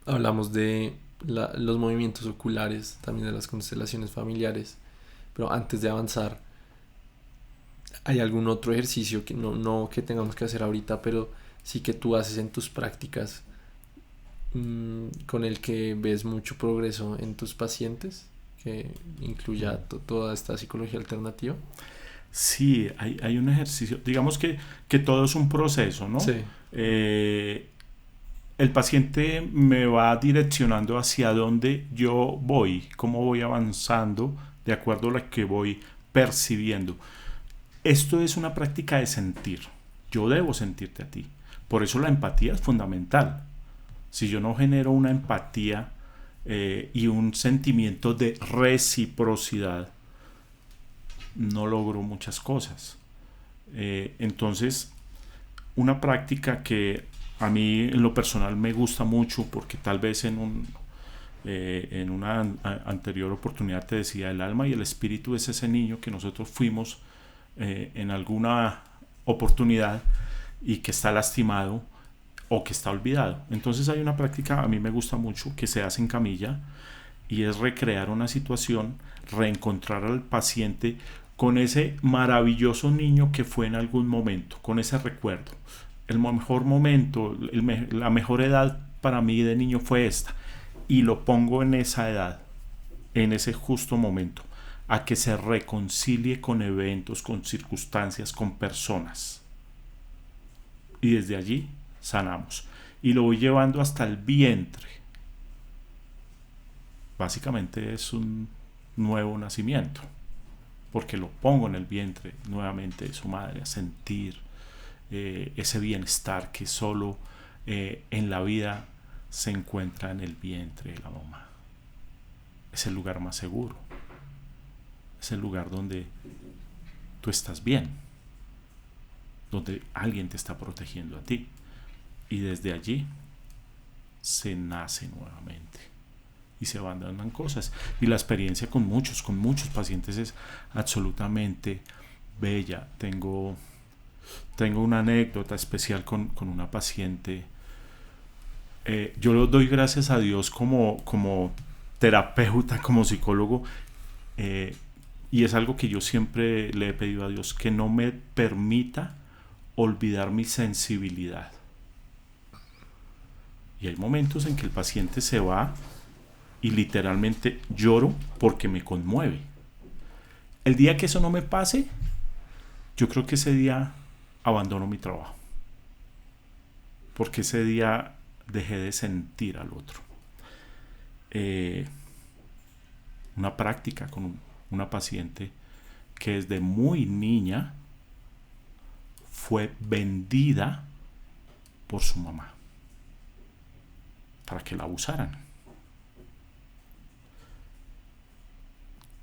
[SPEAKER 2] Hablamos de los movimientos oculares, también de las constelaciones familiares, pero antes de avanzar, ¿hay algún otro ejercicio que no que tengamos que hacer ahorita, pero sí que tú haces en tus prácticas, con el que ves mucho progreso en tus pacientes, que incluya toda esta psicología alternativa?
[SPEAKER 1] Sí, hay un ejercicio, digamos que todo es un proceso, ¿no?
[SPEAKER 2] Sí.
[SPEAKER 1] El paciente me va direccionando hacia dónde yo voy, cómo voy avanzando, de acuerdo a lo que voy percibiendo. Esto es una práctica de sentir. Yo debo sentirte a ti. Por eso la empatía es fundamental. Si yo no genero una empatía y un sentimiento de reciprocidad, no logro muchas cosas. Entonces, una práctica que a mí en lo personal me gusta mucho, porque tal vez en una anterior oportunidad te decía, el alma y el espíritu es ese niño que nosotros fuimos en alguna oportunidad y que está lastimado o que está olvidado. Entonces hay una práctica, a mí me gusta mucho, que se hace en camilla, y es recrear una situación, reencontrar al paciente con ese maravilloso niño que fue en algún momento, con ese recuerdo. El mejor momento, la mejor edad para mí de niño fue esta, y lo pongo en esa edad, en ese justo momento, a que se reconcilie con eventos, con circunstancias, con personas, y desde allí sanamos, y lo voy llevando hasta el vientre. Básicamente es un nuevo nacimiento, porque lo pongo en el vientre nuevamente de su madre, a sentir ese bienestar que solo en la vida se encuentra en el vientre de la mamá. Es el lugar más seguro, es el lugar donde tú estás bien, donde alguien te está protegiendo a ti, y desde allí se nace nuevamente y se van dando cosas, y la experiencia con muchos pacientes es absolutamente bella. Tengo una anécdota especial con una paciente. Yo lo doy gracias a Dios como terapeuta, como psicólogo, y es algo que yo siempre le he pedido a Dios, que no me permita olvidar mi sensibilidad. Y hay momentos en que el paciente se va y literalmente lloro porque me conmueve. El día que eso no me pase, yo creo que ese día abandono mi trabajo, porque ese día dejé de sentir al otro. Una práctica con una paciente que desde muy niña fue vendida por su mamá para que la abusaran.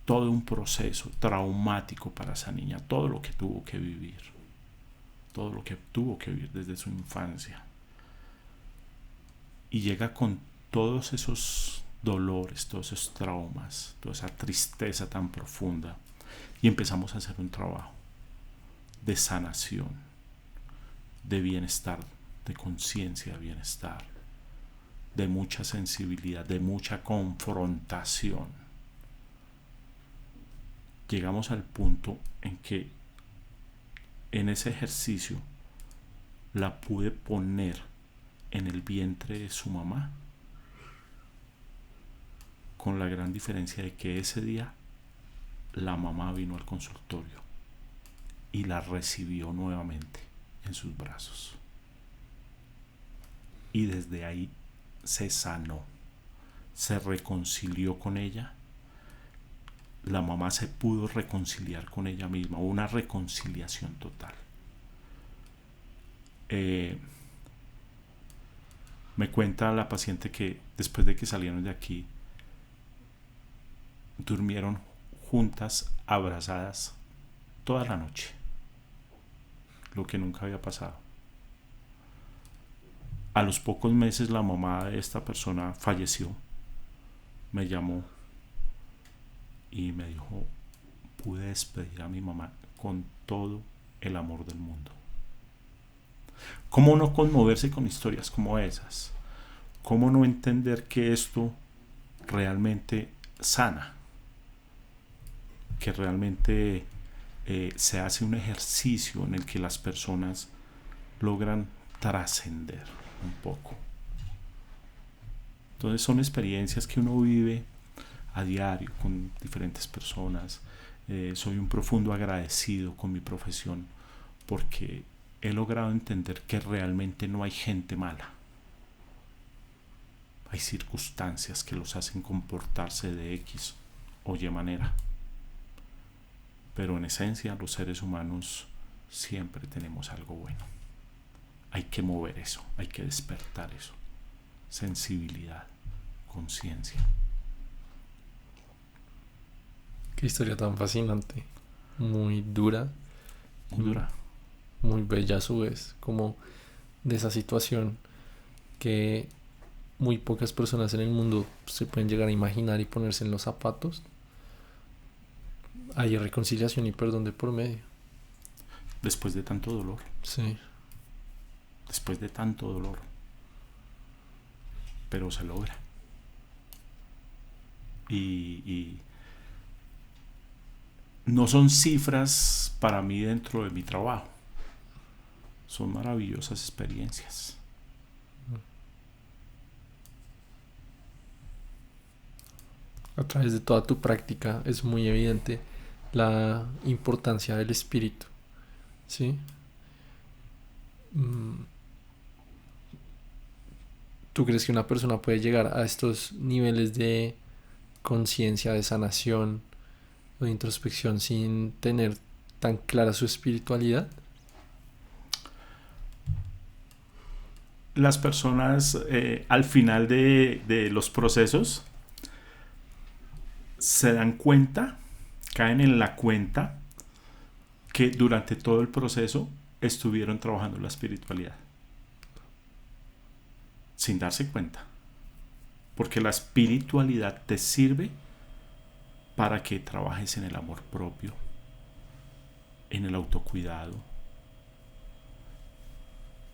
[SPEAKER 1] Todo un proceso traumático para esa niña, todo lo que tuvo que vivir desde su infancia, y llega con todos esos dolores, todos esos traumas, toda esa tristeza tan profunda, y empezamos a hacer un trabajo de sanación, de bienestar, de conciencia, de bienestar, de mucha sensibilidad, de mucha confrontación. Llegamos al punto en que en ese ejercicio la pude poner en el vientre de su mamá, con la gran diferencia de que ese día la mamá vino al consultorio y la recibió nuevamente en sus brazos. Y desde ahí se sanó, se reconcilió con ella. La mamá se pudo reconciliar con ella misma, una reconciliación total. Me cuenta la paciente que después de que salieron de aquí, durmieron juntas, abrazadas, toda la noche, lo que nunca había pasado. A los pocos meses la mamá de esta persona falleció, me llamó y me dijo: pude despedir a mi mamá con todo el amor del mundo. ¿Cómo no conmoverse con historias como esas? ¿Cómo no entender que esto realmente sana? Que realmente se hace un ejercicio en el que las personas logran trascender un poco. Entonces son experiencias que uno vive a diario con diferentes personas. Soy un profundo agradecido con mi profesión porque he logrado entender que realmente no hay gente mala. Hay circunstancias que los hacen comportarse de X o Y manera. Pero en esencia los seres humanos siempre tenemos algo bueno. Hay que mover eso, hay que despertar eso. Sensibilidad, conciencia.
[SPEAKER 2] Qué historia tan fascinante, muy dura.
[SPEAKER 1] Muy dura.
[SPEAKER 2] Muy bella a su vez, como de esa situación que muy pocas personas en el mundo se pueden llegar a imaginar y ponerse en los zapatos. Hay reconciliación y perdón de por medio.
[SPEAKER 1] Después de tanto dolor.
[SPEAKER 2] Sí.
[SPEAKER 1] Después de tanto dolor. Pero se logra. Y no son cifras para mí dentro de mi trabajo. Son maravillosas experiencias.
[SPEAKER 2] A través de toda tu práctica es muy evidente la importancia del espíritu, ¿sí? ¿Tú crees que una persona puede llegar a estos niveles de conciencia, de sanación o de introspección sin tener tan clara su espiritualidad?
[SPEAKER 1] Las personas al final de los procesos se dan cuenta, caen en la cuenta que durante todo el proceso estuvieron trabajando la espiritualidad sin darse cuenta, porque la espiritualidad te sirve para que trabajes en el amor propio, en el autocuidado,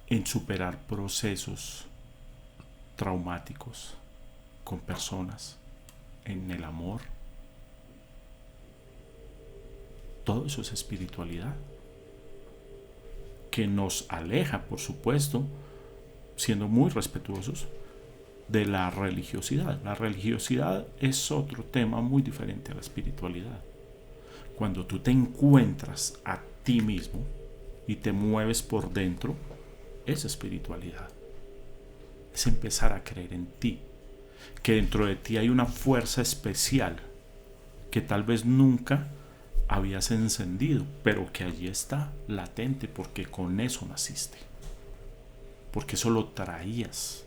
[SPEAKER 1] en superar procesos traumáticos con personas, en el amor. Todo eso es espiritualidad, que nos aleja, por supuesto, siendo muy respetuosos, de la religiosidad. La religiosidad es otro tema muy diferente a la espiritualidad. Cuando tú te encuentras a ti mismo y te mueves por dentro, es espiritualidad. Es empezar a creer en ti, que dentro de ti hay una fuerza especial que tal vez nunca habías encendido, pero que allí está latente, porque con eso naciste, porque eso lo traías.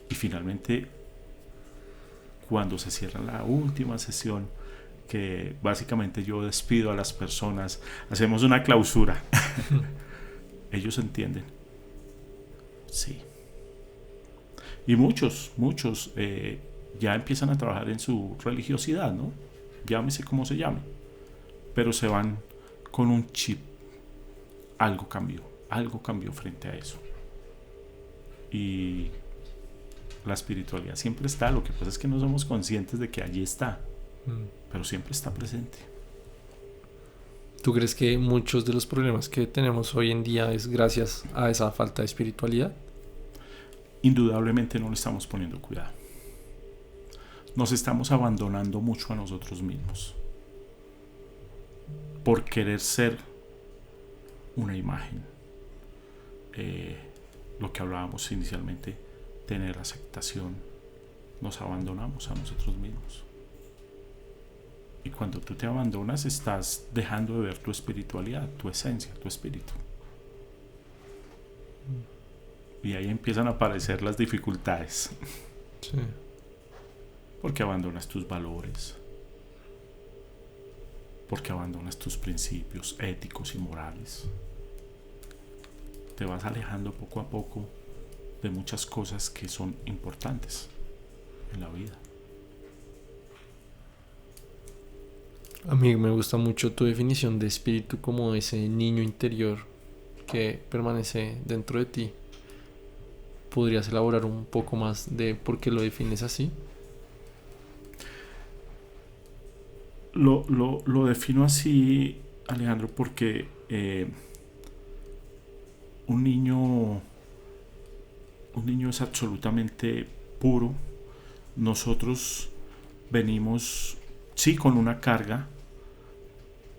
[SPEAKER 1] Y finalmente, cuando se cierra la última sesión, que básicamente yo despido a las personas, hacemos una clausura. Ellos entienden. Sí. Y muchos ya empiezan a trabajar en su religiosidad, ¿no? Llámese como se llame. Pero se van con un chip. Algo cambió frente a eso. Y la espiritualidad siempre está. Lo que pasa es que no somos conscientes de que allí está. Pero siempre está presente.
[SPEAKER 2] ¿Tú crees que muchos de los problemas que tenemos hoy en día es gracias a esa falta de espiritualidad?
[SPEAKER 1] Indudablemente no le estamos poniendo cuidado. Nos estamos abandonando mucho a nosotros mismos por querer ser una imagen. Lo que hablábamos inicialmente, tener aceptación. Nos abandonamos a nosotros mismos. Y cuando tú te abandonas, estás dejando de ver tu espiritualidad, tu esencia, tu espíritu. Y ahí empiezan a aparecer las dificultades.
[SPEAKER 2] Sí.
[SPEAKER 1] Porque abandonas tus valores. Porque abandonas tus principios éticos y morales. Te vas alejando poco a poco de muchas cosas que son importantes en la vida.
[SPEAKER 2] A mí me gusta mucho tu definición de espíritu como ese niño interior que permanece dentro de ti. ¿Podrías elaborar un poco más de por qué lo defines así?
[SPEAKER 1] Lo defino así, Alejandro, porque un niño es absolutamente puro. Nosotros venimos, sí, con una carga,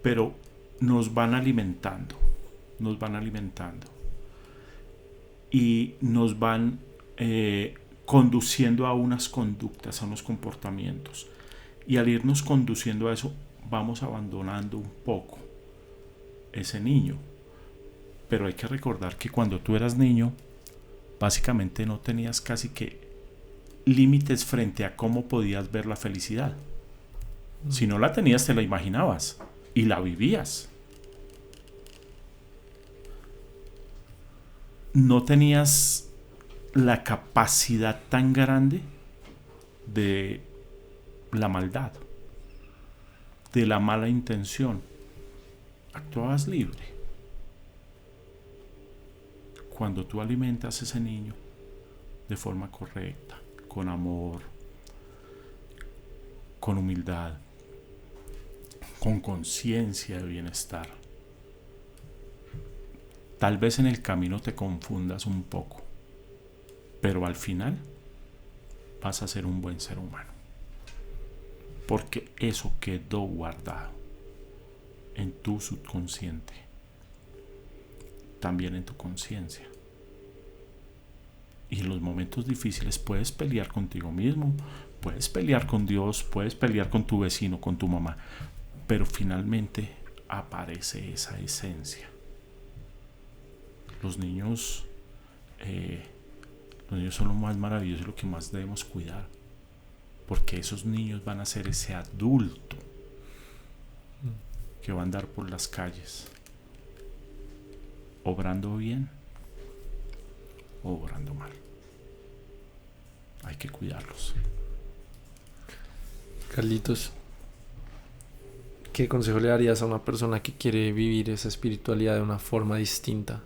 [SPEAKER 1] pero nos van alimentando y nos van conduciendo a unas conductas, a unos comportamientos. Y al irnos conduciendo a eso, vamos abandonando un poco ese niño. Pero hay que recordar que cuando tú eras niño, básicamente no tenías casi que límites frente a cómo podías ver la felicidad. Si no la tenías, te la imaginabas y la vivías. No tenías la capacidad tan grande de la maldad, de la mala intención. Actuabas libre. Cuando tú alimentas a ese niño de forma correcta, con amor, con humildad, con conciencia de bienestar, tal vez en el camino te confundas un poco, pero al final vas a ser un buen ser humano. Porque eso quedó guardado en tu subconsciente, también en tu conciencia. Y en los momentos difíciles puedes pelear contigo mismo, puedes pelear con Dios, puedes pelear con tu vecino, con tu mamá, pero finalmente aparece esa esencia. Los niños son lo más maravilloso y lo que más debemos cuidar. Porque esos niños van a ser ese adulto que va a andar por las calles obrando bien o obrando mal. Hay que cuidarlos.
[SPEAKER 2] Carlitos, ¿qué consejo le darías a una persona que quiere vivir esa espiritualidad de una forma distinta?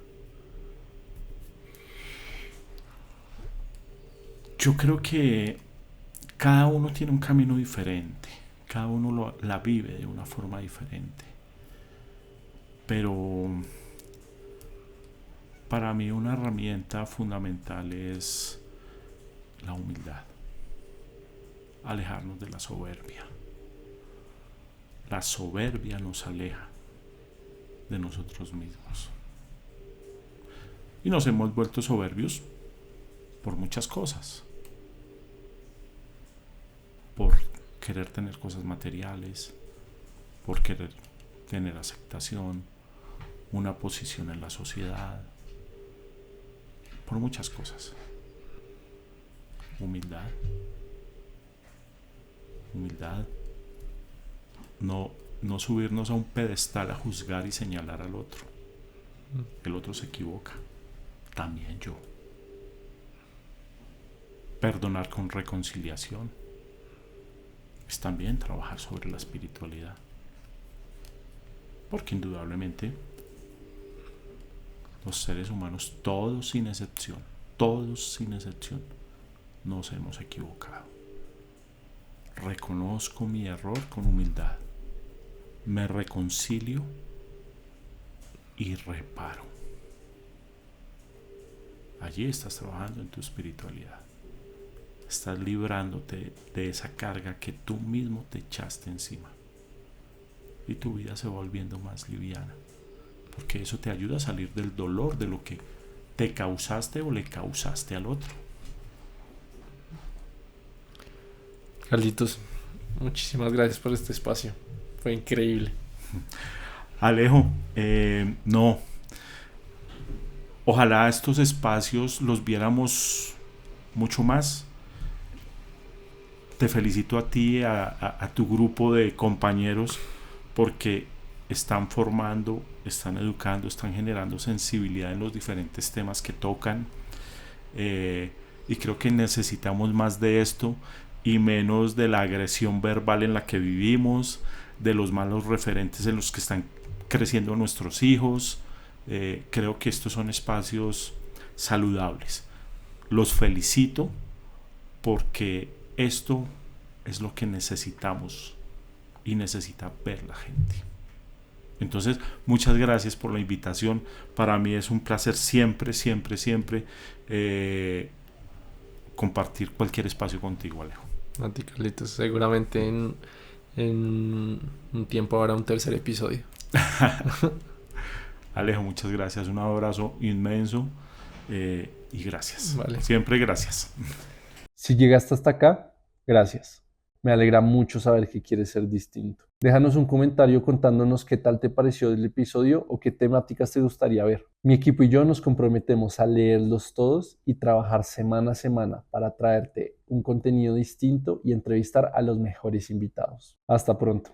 [SPEAKER 1] Yo creo que cada uno tiene un camino diferente, cada uno la vive de una forma diferente, pero para mí una herramienta fundamental es la humildad, alejarnos de la soberbia. La soberbia nos aleja de nosotros mismos y nos hemos vuelto soberbios por muchas cosas. Por querer tener cosas materiales, por querer tener aceptación, una posición en la sociedad, por muchas cosas. Humildad, no subirnos a un pedestal a juzgar y señalar al otro. El otro se equivoca, también yo. Perdonar con reconciliación es también trabajar sobre la espiritualidad. Porque indudablemente los seres humanos, todos sin excepción, nos hemos equivocado. Reconozco mi error con humildad, me reconcilio y reparo. Allí estás trabajando en tu espiritualidad. Estás librándote de esa carga que tú mismo te echaste encima. Y tu vida se va volviendo más liviana. Porque eso te ayuda a salir del dolor de lo que te causaste o le causaste al otro.
[SPEAKER 2] Carlitos, muchísimas gracias por este espacio. Fue increíble.
[SPEAKER 1] Alejo, no. Ojalá estos espacios los viéramos mucho más. Te felicito a ti, a tu grupo de compañeros, porque están formando, están educando, están generando sensibilidad en los diferentes temas que tocan. Y creo que necesitamos más de esto y menos de la agresión verbal en la que vivimos, de los malos referentes en los que están creciendo nuestros hijos. Creo que estos son espacios saludables. Los felicito porque esto es lo que necesitamos y necesita ver la gente. Entonces, muchas gracias por la invitación. Para mí es un placer siempre compartir cualquier espacio contigo, Alejo.
[SPEAKER 2] A ti, Carlitos. Seguramente en un tiempo habrá un tercer episodio.
[SPEAKER 1] Alejo, muchas gracias. Un abrazo inmenso y gracias.
[SPEAKER 2] Vale.
[SPEAKER 1] Siempre gracias.
[SPEAKER 3] Si llegaste hasta acá, gracias. Me alegra mucho saber que quieres ser distinto. Déjanos un comentario contándonos qué tal te pareció el episodio o qué temáticas te gustaría ver. Mi equipo y yo nos comprometemos a leerlos todos y trabajar semana a semana para traerte un contenido distinto y entrevistar a los mejores invitados. Hasta pronto.